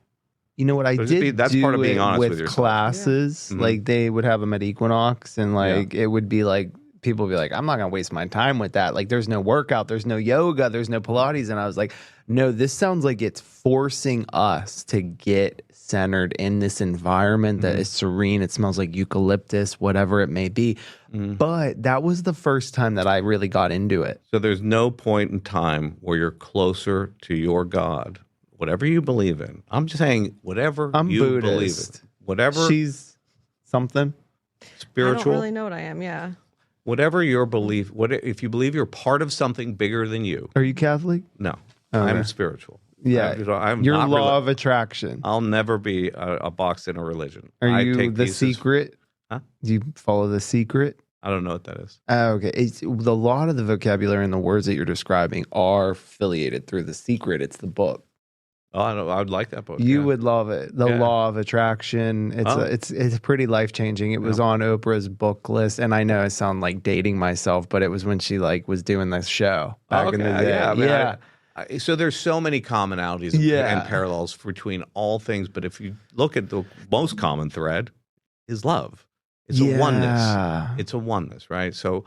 You know what I did that's do part of being it honest with with yourself. classes. Yeah. Like they would have them at Equinox, and it would be like people would be like, "I'm not gonna waste my time with that." Like, there's no workout, there's no yoga, there's no Pilates, and I was like, "No, this sounds like it's forcing us to get centered in this environment that is serene. It smells like eucalyptus, whatever it may be." But that was the first time that I really got into it. So there's no point in time where you're closer to your God, whatever you believe in. I'm just saying, whatever you Buddhist. believe in, whatever She's something. spiritual, I don't really know what I am. Yeah. whatever your belief. If you believe you're part of something bigger than you, Are you Catholic? no, Okay. I'm spiritual. Yeah, I'm your not law of attraction. I'll never be a box in a religion. Are I you take the pieces- secret? Huh? Do you follow the secret? I don't know what that is. Okay, it's a lot of the vocabulary and the words that you're describing are affiliated through the secret. It's the book. Oh, I would like that book. You yeah. would love it. The Yeah. law of attraction. It's pretty life changing. It was on Oprah's book list, and I know I sound like dating myself, but it was when she was doing this show back in the day. Yeah, I mean, yeah. So there's so many commonalities and parallels between all things, but if you look at the most common thread is love. It's a oneness. It's a oneness, right? So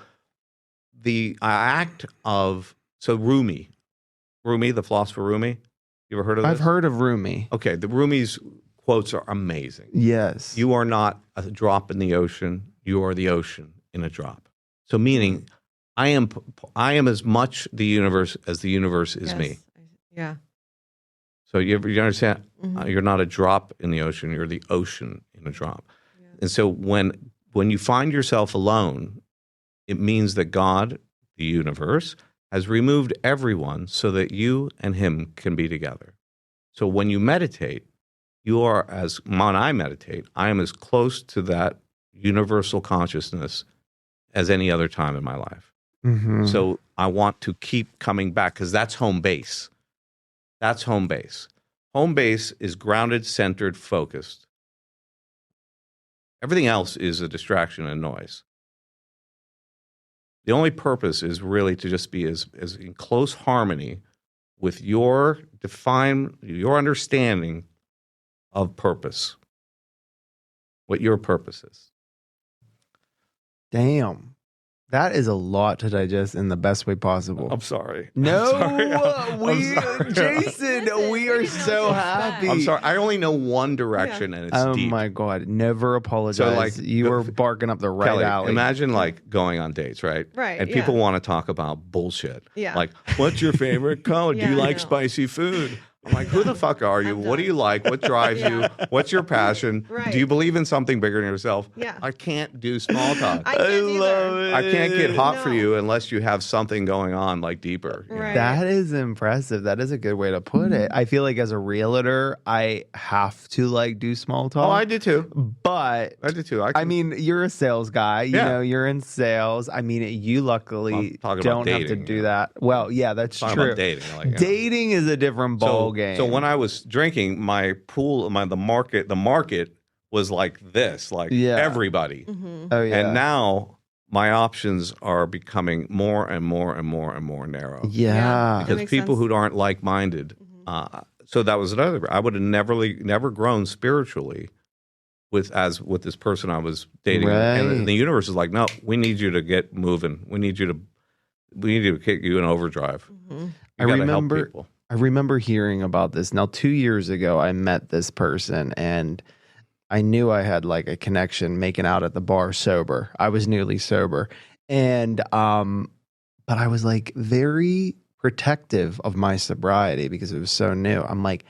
the act of Rumi, the philosopher Rumi, you ever heard of this? I've heard of Rumi. Okay, the Rumi's quotes are amazing. Yes. You are not a drop in the ocean. You are the ocean in a drop. So meaning, I am as much the universe as the universe is me. Yeah. So you understand? You're not a drop in the ocean. You're the ocean in a drop. Yeah. And so when you find yourself alone, it means that God, the universe, has removed everyone so that you and him can be together. So when you meditate, when I meditate, I am as close to that universal consciousness as any other time in my life. So I want to keep coming back because that's home base. That's home base. Home base is grounded, centered, focused. Everything else is a distraction and noise. The only purpose is really to just be as in close harmony with your understanding of purpose, what your purpose is. Damn. That is a lot to digest in the best way possible. I'm sorry. No, Listen, Jason, we are we didn't know so what to happy. I'm sorry. I only know one direction, and it's Oh deep. my God. Never apologize. So, like, you were barking up the right Kelly, alley. imagine like going on dates, right? Right, And yeah. people want to talk about bullshit. Yeah. Like, what's your favorite color? Do Yeah, you I like know. spicy food? I'm like, who the fuck are you? I'm What do done. you like? What drives Yeah. you? What's your passion? Right. Do you believe in something bigger than yourself? Yeah. I can't do small talk. I can't either. love it. I can't get hot for No. you unless you have something going on like deeper. you know? Right. That is impressive. That is a good way to put it. I feel like as a realtor, I have to like do small talk. Oh, I do too. But I do too. I mean, you're a sales guy. You Yeah. know, you're in sales. I mean, you luckily I'm talking about don't have to dating, do you know. that. Well, yeah, that's talking true. about dating. Like, you know. Dating is a different ball game. So when I was drinking, my pool, the market was like this, like Yeah. everybody. Mhm. oh yeah, And now my options are becoming more and more and more and more narrow. yeah. That Because makes people sense. who aren't like-minded. So that was another. I would have never grown spiritually with this person I was dating. Right. And the universe is like, no, we need you to get moving. We need you to kick you in overdrive. Mhm. I You gotta remember- help people. I remember hearing about this. Now, 2 years ago, I met this person and I knew I had like a connection making out at the bar sober. I was newly sober. And, but I was like very protective of my sobriety because it was so new. I'm like,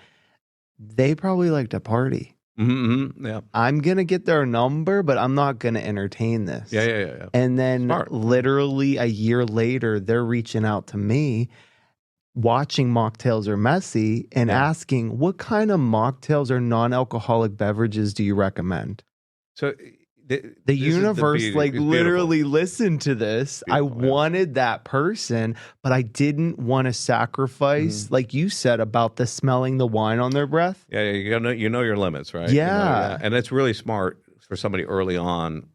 they probably like to party. Mm-hmm. Yeah. I'm going to get their number, but I'm not going to entertain this. Yeah. And then Smart. literally a year later, they're reaching out to me, watching Mocktails Are Messy and Yeah. asking, what kind of mocktails or non-alcoholic beverages do you recommend? So The universe literally listened to this. I Beautiful, yeah. wanted that person, but I didn't want to sacrifice, like you said, about the smelling the wine on their breath. Yeah, you know your limits, right? Yeah. And it's really smart for somebody early on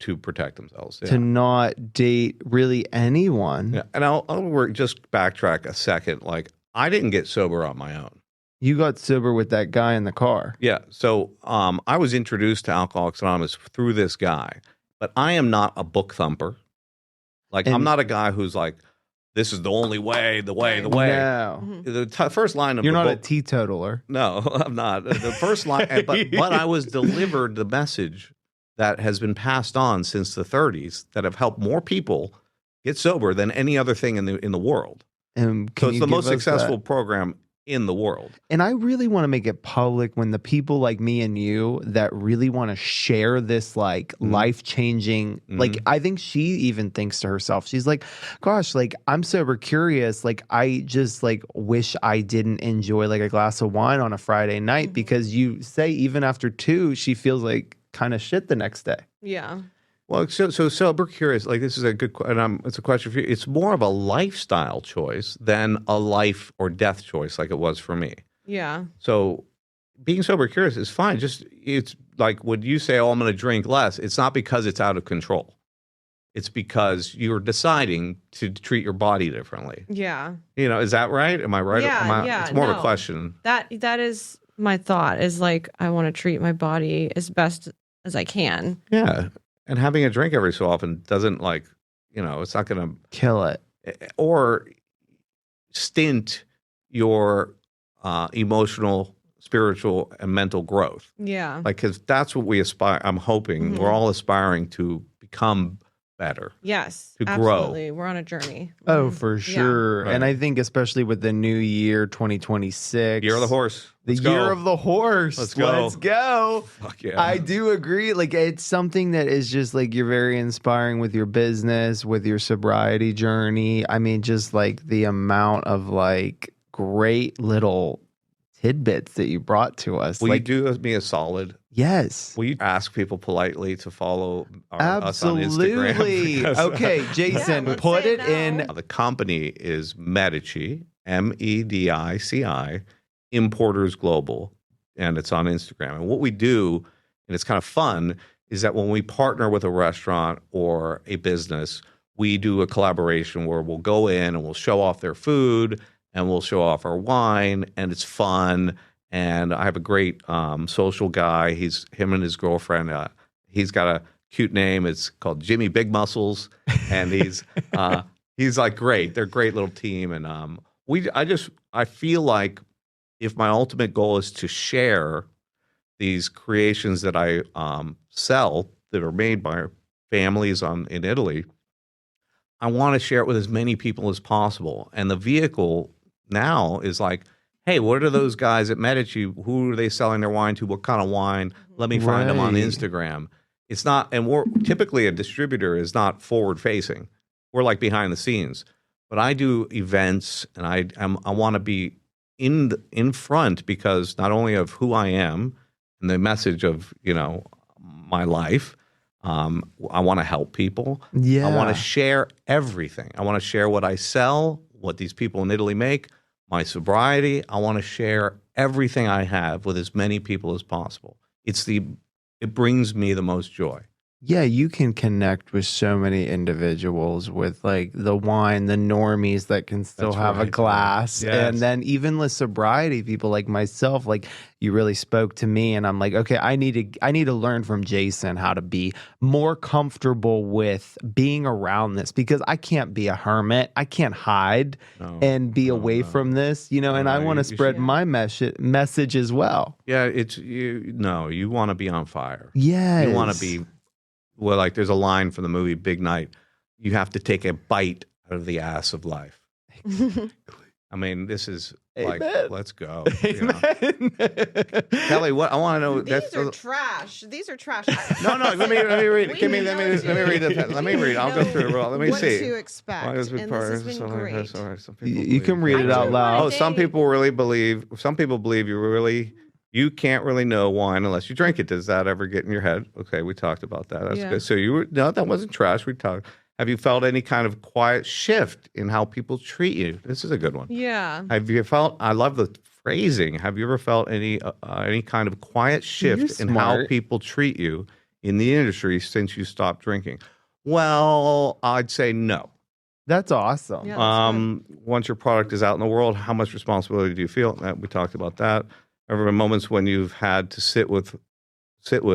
to protect themselves. Yeah. To not date really anyone. Yeah. And I'll just backtrack a second. Like, I didn't get sober on my own. You got sober with that guy in the car. Yeah. So I was introduced to Alcoholics Anonymous through this guy, but I am not a book thumper. Like, I'm And- not a guy who's like, this is the only way, the way. No. The first line of You're the not a book, teetotaler. No, I'm not. The first line, but I was delivered the message that has been passed on since the 30s that have helped more people get sober than any other thing in the world. And So can it's you the give most us successful that? program in the world. And I really want to make it public when the people like me and you that really want to share this like life-changing, like I think she even thinks to herself, she's like, gosh, like I'm sober curious. Like I just like wish I didn't enjoy like a glass of wine on a Friday night because you say even after 2, she feels like kind of shit the next day. Yeah. Well, so sober curious, like this is a good, and it's a question for you. It's more of a lifestyle choice than a life or death choice, like it was for me. Yeah. So being sober curious is fine. Just it's like when you say, "Oh, I'm going to drink less," it's not because it's out of control. It's because you're deciding to treat your body differently. Yeah. You know, is that right? Am I right? Yeah, yeah, It's more of no. a question. That is my thought is like I want to treat my body as best as I can. Yeah. And having a drink every so often doesn't it's not going Kill it. to, or stint your emotional, spiritual, and mental growth. Yeah. Like, because that's what we aspire. I'm hoping we're all aspiring to become better. Yes. To grow. Absolutely. We're on a journey. Oh, Mhm. for Yeah. sure. And Right. I think especially with the new year, 2026. Year of the horse. The Let's year go. of the horse. Let's go. Let's go. Fuck yeah. I do agree. Like it's something that is just like you're very inspiring with your business, with your sobriety journey. I mean, just like the amount of like great little tidbits that you brought to us. Will like, you do me a solid? yes. Will you ask people politely to follow us on Absolutely. Instagram? Because, Okay, Jason, let's put say it in. no. the company is Medici, Medici, Importers Global, and it's on Instagram. And what we do, and it's kind of fun, is that when we partner with a restaurant or a business, we do a collaboration where we'll go in and we'll show off their food and we'll show off our wine, and it's fun. And I have a great social guy. Him and his girlfriend. He's got a cute name. It's called Jimmy Big Muscles, and he's like great. They're a great little team, and I feel like if my ultimate goal is to share these creations that I sell that are made by families in Italy, I want to share it with as many people as possible. And the vehicle now is like, hey, what are those guys at Medici? Who are they selling their wine to? What kind of wine? Let me find them on Instagram. It's not, and we're typically a distributor is not forward facing. We're like behind the scenes. But I do events, and I want to be in front because not only of who I am and the message of my life. I want to help people. Yeah. I want to share everything. I want to share what I sell, what these people in Italy make, my sobriety. I want to share everything I have with as many people as possible. It brings me the most joy. Yeah, you can connect with so many individuals with like the wine, the normies that can still have a glass. Yes. And then even the sobriety people like myself, like you really spoke to me and I'm like, okay, I need to learn from Jason how to be more comfortable with being around this because I can't be a hermit. I can't hide and be away from this, and I want to spread my message as well. Yeah, you want to be on fire. Yes. You want to be. Well, like there's a line from the movie Big Night. You have to take a bite out of the ass of life. I mean, this is like, let's go. Amen. Kelly, what I want to know. These are trash. These are trash. No. Let me read. Let me read it. Let me read. I'll go through it. Let me see. What to expect. And this has been great. You can read it out loud. Oh, some people believe you can't really know wine unless you drink it. Does that ever get in your head? Okay, we talked about that. That's good. So that wasn't trash. We talked. Have you felt any kind of quiet shift in how people treat you? This is a good one. Yeah. Have you felt? I love the phrasing. Have you ever felt any kind of quiet shift in how people treat you in the industry since you stopped drinking? Well, I'd say no. That's awesome. Yeah, that's once your product is out in the world, how much responsibility do you feel? We talked about that. There have been moments when you've had to sit with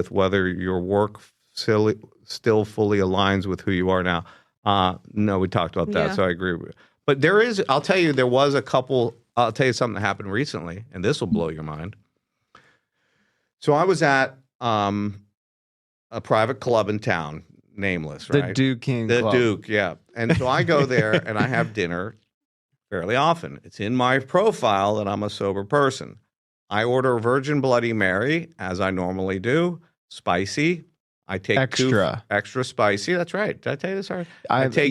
whether your work still fully aligns with who you are now. No, we talked about that, so I agree with you. But I'll tell you, there was a couple. I'll tell you something that happened recently, and this will blow your mind. So I was at a private club in town, nameless, right? The Duke King The Club. Duke, yeah. And so I go there and I have dinner fairly often. It's in my profile that I'm a sober person. I order a Virgin Bloody Mary, as I normally do, spicy. I take extra spicy. That's right. Did I tell you this already?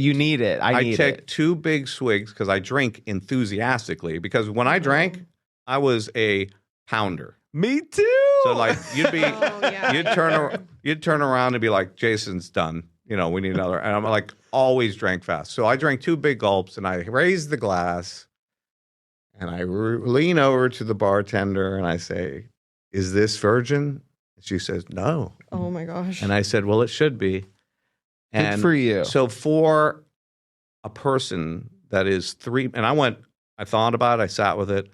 You need it. I take 2 big swigs because I drink enthusiastically. Because when I drank, I was a pounder. Me too. So like you'd turn around and be like, Jason's done. We need another. And I'm like, always drank fast. So I drank 2 big gulps and I raised the glass. And I lean over to the bartender and I say, "Is this virgin?" And she says, "No." Oh my gosh. And I said, "Well, it should be." And good for you. So for a person that is and I thought about it, I sat with it,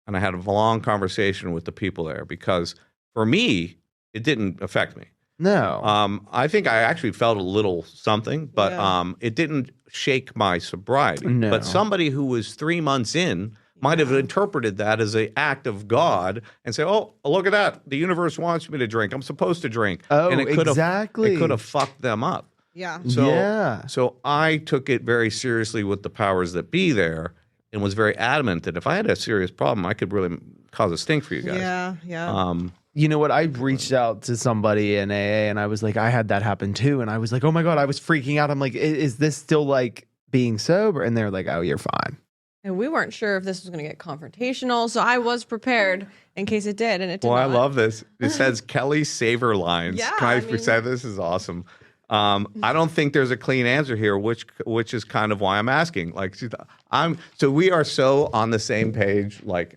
and I had a long conversation with the people there because for me, it didn't affect me. No. I think I actually felt a little something, but it didn't shake my sobriety. No. But somebody who was 3 months in might have interpreted that as an act of God and say, "Oh, look at that! The universe wants me to drink. I'm supposed to drink." Oh, and exactly. It could have fucked them up. Yeah. So I took it very seriously with the powers that be there, and was very adamant that if I had a serious problem, I could really cause a stink for you guys. Yeah. You know what? I reached out to somebody in AA, and I was like, I had that happen too, and I was like, oh my God, I was freaking out. I'm like, is this still like being sober? And they're like, oh, you're fine. And we weren't sure if this was going to get confrontational, so I was prepared in case it did, and it did Well, not. I love this. It says Kelly Saver Lines. Yeah, Can I say this is awesome? I don't think there's a clean answer here, which is kind of why I'm asking. Like, so we are so on the same page. Like,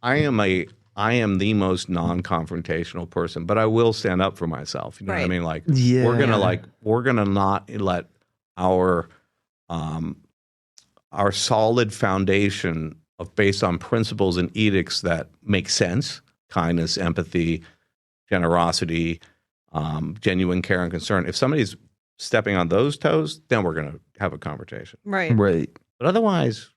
I am the most non-confrontational person, but I will stand up for myself. You know what I mean? Like, we're gonna not let our our solid foundation of based on principles and edicts that make sense, kindness, empathy, generosity, genuine care and concern. If somebody's stepping on those toes, then we're going to have a conversation. Right. But otherwise,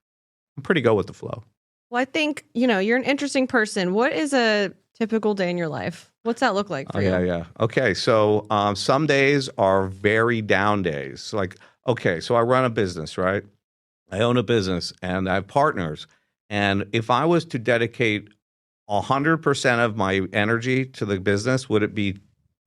I'm pretty go with the flow. Well, I think, you're an interesting person. What is a typical day in your life? What's that look like for you? Yeah. Okay. So some days are very down days. Like, okay, so I run a business, right? I own a business and I have partners. And if I was to dedicate 100% of my energy to the business, would it be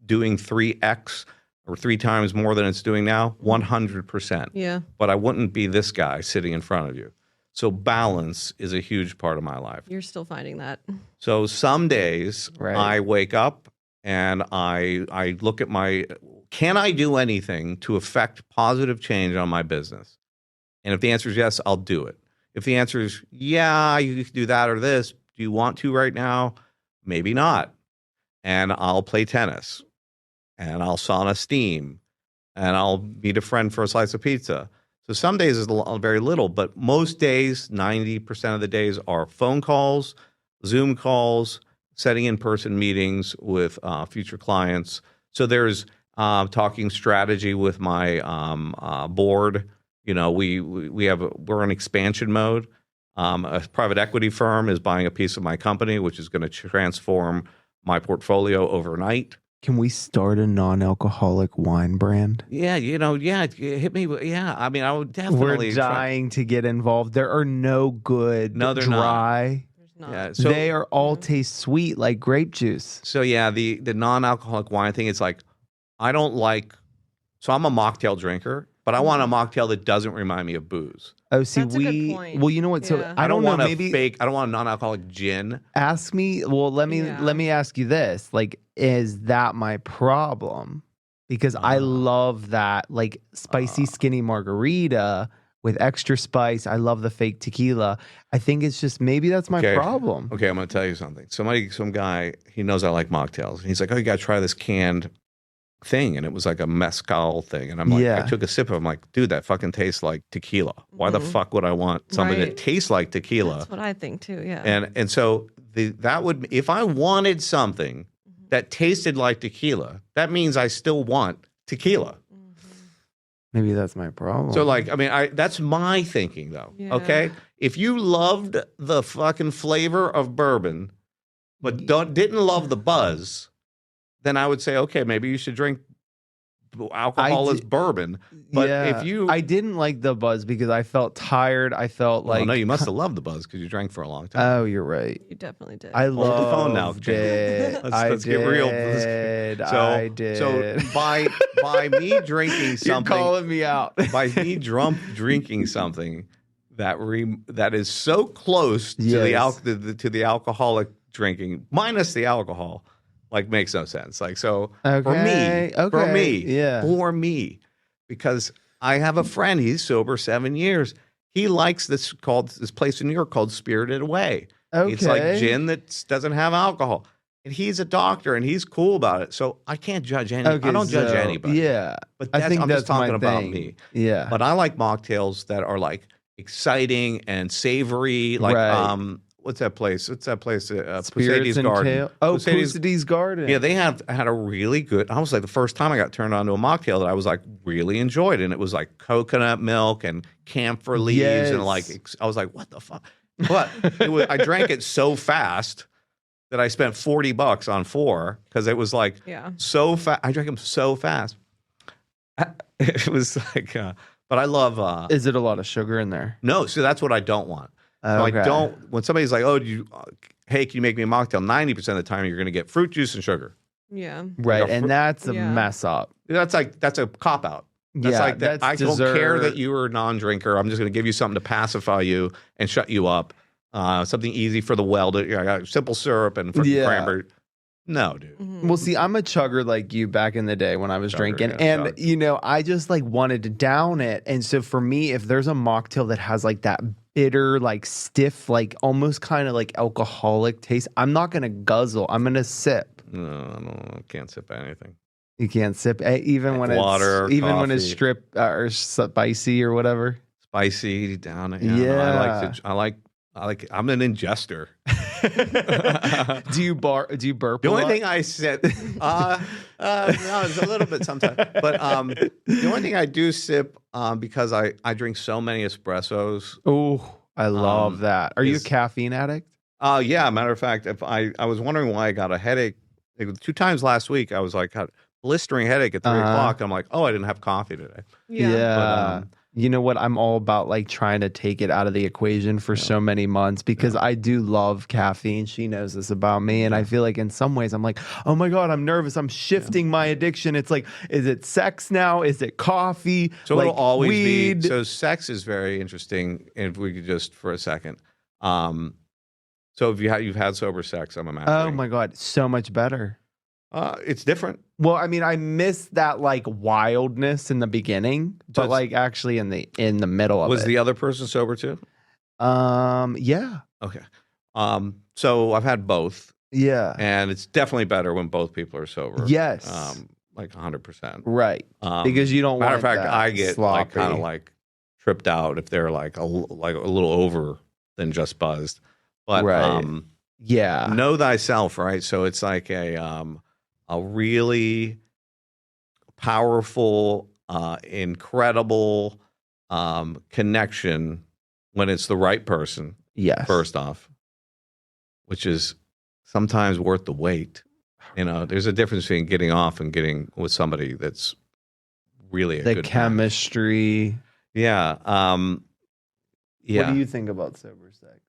doing 3x or 3 times more than it's doing now? 100%. Yeah. But I wouldn't be this guy sitting in front of you. So balance is a huge part of my life. You're still finding that. So some days I wake up and I look at can I do anything to affect positive change on my business? And if the answer is yes, I'll do it. If the answer is, yeah, you can do that or this, do you want to right now? Maybe not. And I'll play tennis and I'll sauna steam and I'll meet a friend for a slice of pizza. So some days is very little, but most days, 90% of the days are phone calls, Zoom calls, setting in-person meetings with future clients. So there's talking strategy with my board. We're in expansion mode. A private equity firm is buying a piece of my company, which is going to transform my portfolio overnight. Can we start a non-alcoholic wine brand? Yeah, hit me. Yeah, I mean, I would definitely. We're dying to get involved. There are no good they're dry. Not. Yeah, so they are all taste sweet like grape juice. So yeah, the non-alcoholic wine thing, it's like, I don't like, so I'm a mocktail drinker, but I want a mocktail that doesn't remind me of booze. Oh, see, That's a good point. well, you know what? So Yeah. I don't want know, a maybe fake, I don't want a non-alcoholic gin. ask me. Well, let me ask you this. Like, is that my problem? Because I love that, like, spicy skinny margarita with extra spice. I love the fake tequila. I think it's just maybe that's my problem. Okay, I'm going to tell you something. Some guy, he knows I like mocktails. And he's like, oh, you got to try this canned thing. And it was like a mezcal thing. And I'm like, I took a sip of it. I'm like, dude, that fucking tastes like tequila. Why the fuck would I want something that tastes like tequila? That's what I think too, yeah. And so that would, if I wanted something that tasted like tequila, that means I still want tequila. Maybe that's my problem. So, like, I mean, that's my thinking, though. Yeah. Okay, if you loved the fucking flavor of bourbon, but didn't love the buzz, then I would say, okay, maybe you should drink alcohol as bourbon. But if you, I didn't like the buzz because I felt tired. I felt like, no, you must have loved the buzz because you drank for a long time. Oh, you're right. You definitely did. I Hold the loved phone now, it. let's get real. I did. So by me drinking something, you're calling me out. by me drinking something that is so close to the alcoholic drinking minus the alcohol, like, makes no sense. Like, so for me, because I have a friend, he's sober 7 years. He likes this place in New York called Spirited Away. Okay. It's like gin that doesn't have alcohol. And he's a doctor and he's cool about it. So I can't judge I don't judge anybody. Yeah. But I think I'm that's just talking my about thing. me. Yeah. But I like mocktails that are like exciting and savory. Like what's that place? Pusadis Garden. Pusadis Garden. Yeah, they had a really good. I was like, the first time I got turned on to a mocktail that I was like really enjoyed, and it was like coconut milk and camphor leaves, and like I was like, what the fuck? But I drank it so fast that I spent $40 on 4 because it was like so fast. I drank them so fast. It was like, but I love. Is it a lot of sugar in there? No, so that's what I don't want. So I don't. When somebody's like, "Oh, hey, can you make me a mocktail?" 90% of the time, you're going to get fruit juice and sugar. Yeah. Right, and that's a mess up. That's a cop out. That's like that. I don't care that you are a non-drinker. I'm just going to give you something to pacify you and shut you up. Something easy for the well. I got simple syrup and cranberry. No, dude. Mm-hmm. Well, see, I'm a chugger like you back in the day when I was drinking. And, I just like wanted to down it. And so for me, if there's a mocktail that has like that bitter, like stiff, like almost kind of like alcoholic taste, I'm not going to guzzle. I'm going to sip. No, I can't sip anything. You can't sip even when water, it's even when coffee. it's strip or spicy or whatever. spicy down. I'm an ingester. Do you burp? The only thing I said, no, it's a little bit sometimes. But the only thing I do sip because I drink so many espressos. Oh, I love that. Are you a caffeine addict? Yeah. Matter of fact, if I was wondering why I got a headache 2 times last week. I was like, had a blistering headache at 3 o'clock. I'm like, oh, I didn't have coffee today. Yeah. But, you know what? I'm all about like trying to take it out of the equation for so many months because I do love caffeine. She knows this about me. And I feel like in some ways I'm like, oh my God, I'm nervous. I'm shifting my addiction. It's like, is it sex now? Is it coffee? So like it'll always weed? be. So sex is very interesting. If we could just for a second. So if you've had sober sex, I'm imagining. Oh my God, so much better. It's different. Well, I mean, I miss that like wildness in the beginning, but like actually in the middle of it. Was the other person sober too? Yeah. Okay. So I've had both. Yeah. And it's definitely better when both people are sober. Yes. Like 100%. Right. Because you don't matter want of fact, that I get sloppy. like kind of like tripped out if they're like a little over than just buzzed. But yeah. Know thyself, right? So it's like a really powerful, incredible connection when it's the right person. Yes. First off, which is sometimes worth the wait. You know, there's a difference between getting off and getting with somebody that's really a the good chemistry. match. Yeah. Yeah. What do you think about sober sex?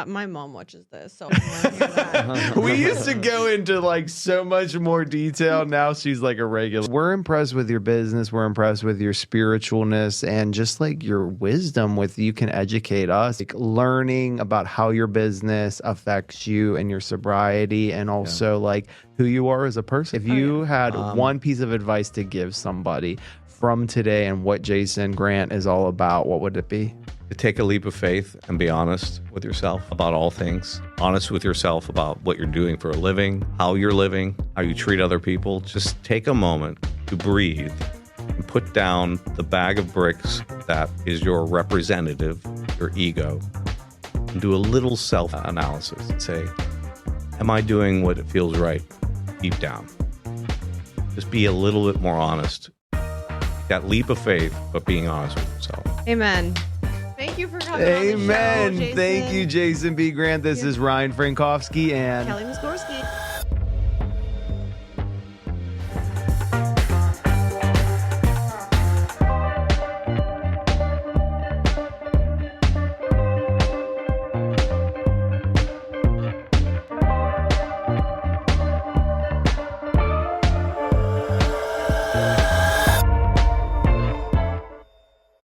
My mom watches this, so I want to hear that. We used to go into like so much more detail. Now she's like a regular. We're impressed with your business. We're impressed with your spiritualness and just like your wisdom with you can educate us. Like learning about how your business affects you and your sobriety and also like who you are as a person. If you had one piece of advice to give somebody from today and what Jason Grant is all about, what would it be? To take a leap of faith and be honest with yourself about all things. Honest with yourself about what you're doing for a living, how you're living, how you treat other people. Just take a moment to breathe and put down the bag of bricks that is your representative, your ego, and do a little self-analysis and say, am I doing what it feels right deep down? Just be a little bit more honest. That leap of faith, but being honest with yourself. Amen. Thank you for coming Amen. on the show, Jason. Thank you, Jason B. Grant. This is Ryan Frankowski and Kelly Muskorski.